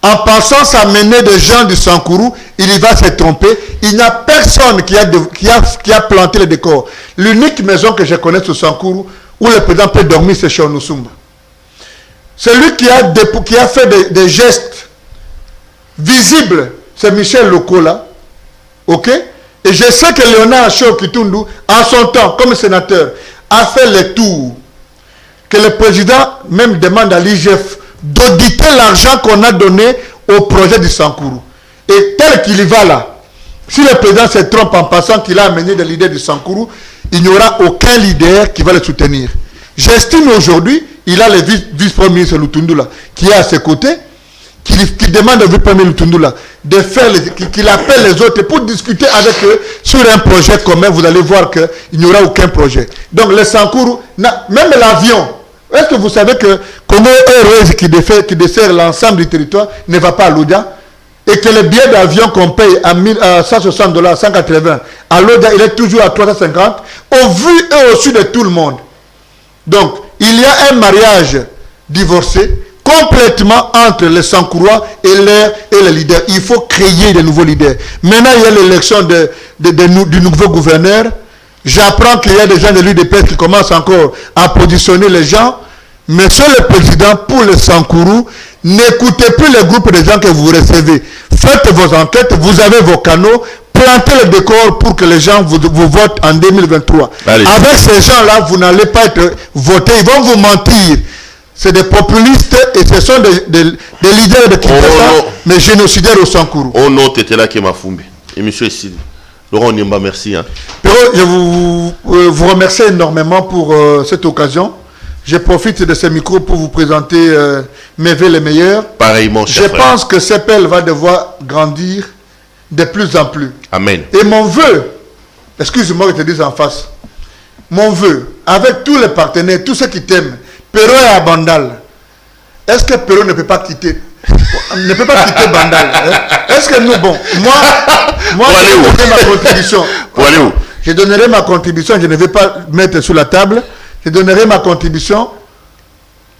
en pensant s'amener des gens du Sankuru, il va se tromper. Il n'y a personne qui a planté le décor. L'unique maison que je connais au Sankuru, où le président peut dormir, c'est chez Onusumba. Celui qui a fait des gestes visibles, c'est Michel Lokola. Ok? Et je sais que Léonard Achou Kitundu, en son temps, comme sénateur, a fait le tour. Que le président même demande à l'IGF d'auditer l'argent qu'on a donné au projet du Sankuru. Et tel qu'il y va là, si le président se trompe en passant qu'il a amené des leaders du Sankuru, il n'y aura aucun leader qui va le soutenir. J'estime aujourd'hui, il a le vice-premier ministre Lutundula qui est à ses côtés, qui demande au vice-premier Lutundula de faire, qu'il appelle les autres pour discuter avec eux sur un projet commun. Vous allez voir qu'il n'y aura aucun projet. Donc le Sankuru, même l'avion, est-ce que vous savez que Congo Airways qui dessert l'ensemble du territoire ne va pas à Louda et que le billet d'avion qu'on paye à 160 $, 180, à Louda, il est toujours à 350, au vu et au su de tout le monde. Donc, il y a un mariage divorcé complètement entre les Sankurois et les leaders. Il faut créer de nouveaux leaders. Maintenant, il y a l'élection du nouveau gouverneur. J'apprends qu'il y a des gens de l'UDPS qui commencent encore à positionner les gens. Monsieur le Président, pour le Sankuru, n'écoutez plus les groupes de gens que vous recevez. Faites vos enquêtes, vous avez vos canaux, plantez le décor pour que les gens vous votent en 2023. Allez. Avec ces gens-là, vous n'allez pas être votés, ils vont vous mentir. C'est des populistes et ce sont des leaders de Kinshasa, mais génocidaires au Sankuru. Oh non, tu étais là qui m'a fumé. Et monsieur Sid, Laurent Nyemba, merci. Hein. Pero, je vous remercie énormément pour cette occasion. Je profite de ce micro pour vous présenter mes vœux les meilleurs. Pareillement, cher frère. Je pense que CEPEL va devoir grandir de plus en plus. Amen. Et mon vœu, excuse-moi que je te dise en face, mon vœu, avec tous les partenaires, tous ceux qui t'aiment, Pero et Bandal, est-ce que Pero ne peut pas quitter Bandal hein? Est-ce que nous, bon, moi je donnerai ma contribution. Pour aller où? Je donnerai ma contribution, je ne vais pas mettre sur la table. Je donnerai ma contribution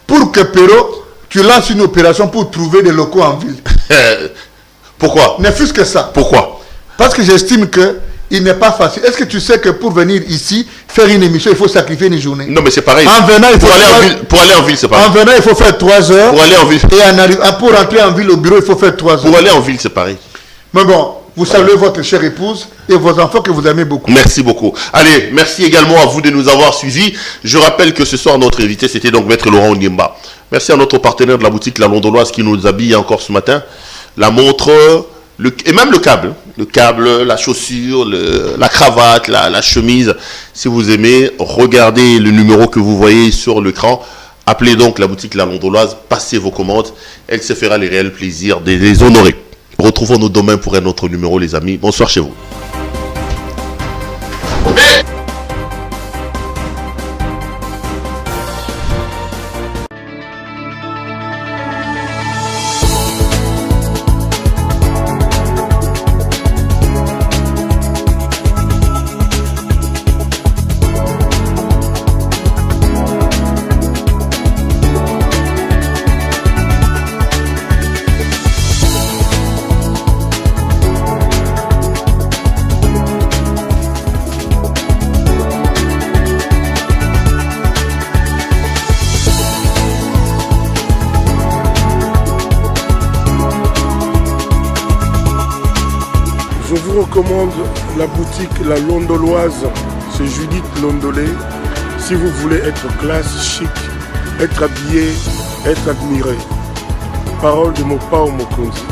pour que Pero tu lances une opération pour trouver des locaux en ville. Pourquoi? Ne fût-ce que ça. Pourquoi? Parce que j'estime que il n'est pas facile. Est-ce que tu sais que pour venir ici, faire une émission, il faut sacrifier une journée? Non, mais c'est pareil. En venant, il faut pour aller en ville, c'est pareil. En venant, il faut faire 3 heures. Pour aller en ville. Et pour rentrer en ville au bureau, il faut faire 3 heures. Pour aller en ville, c'est pareil. Mais bon, vous saluez votre chère épouse et vos enfants que vous aimez beaucoup. Merci beaucoup. Allez, merci également à vous de nous avoir suivis. Je rappelle que ce soir, notre invité, c'était donc Maître Laurent Onyemba. Merci à notre partenaire de la boutique La Londoloise qui nous habille encore ce matin. La montre, et même le câble. Le câble, la chaussure, la cravate, la chemise. Si vous aimez, regardez le numéro que vous voyez sur l'écran. Appelez donc la boutique La Londoloise, passez vos commandes. Elle se fera le réel plaisir de les honorer. Retrouvons-nous demain pour un autre numéro, les amis. Bonsoir chez vous. Je vous recommande la boutique La Londoloise, c'est Judith Londolé. Si vous voulez être classe, chic, être habillé, être admiré. Parole de Mopao Mokonzi.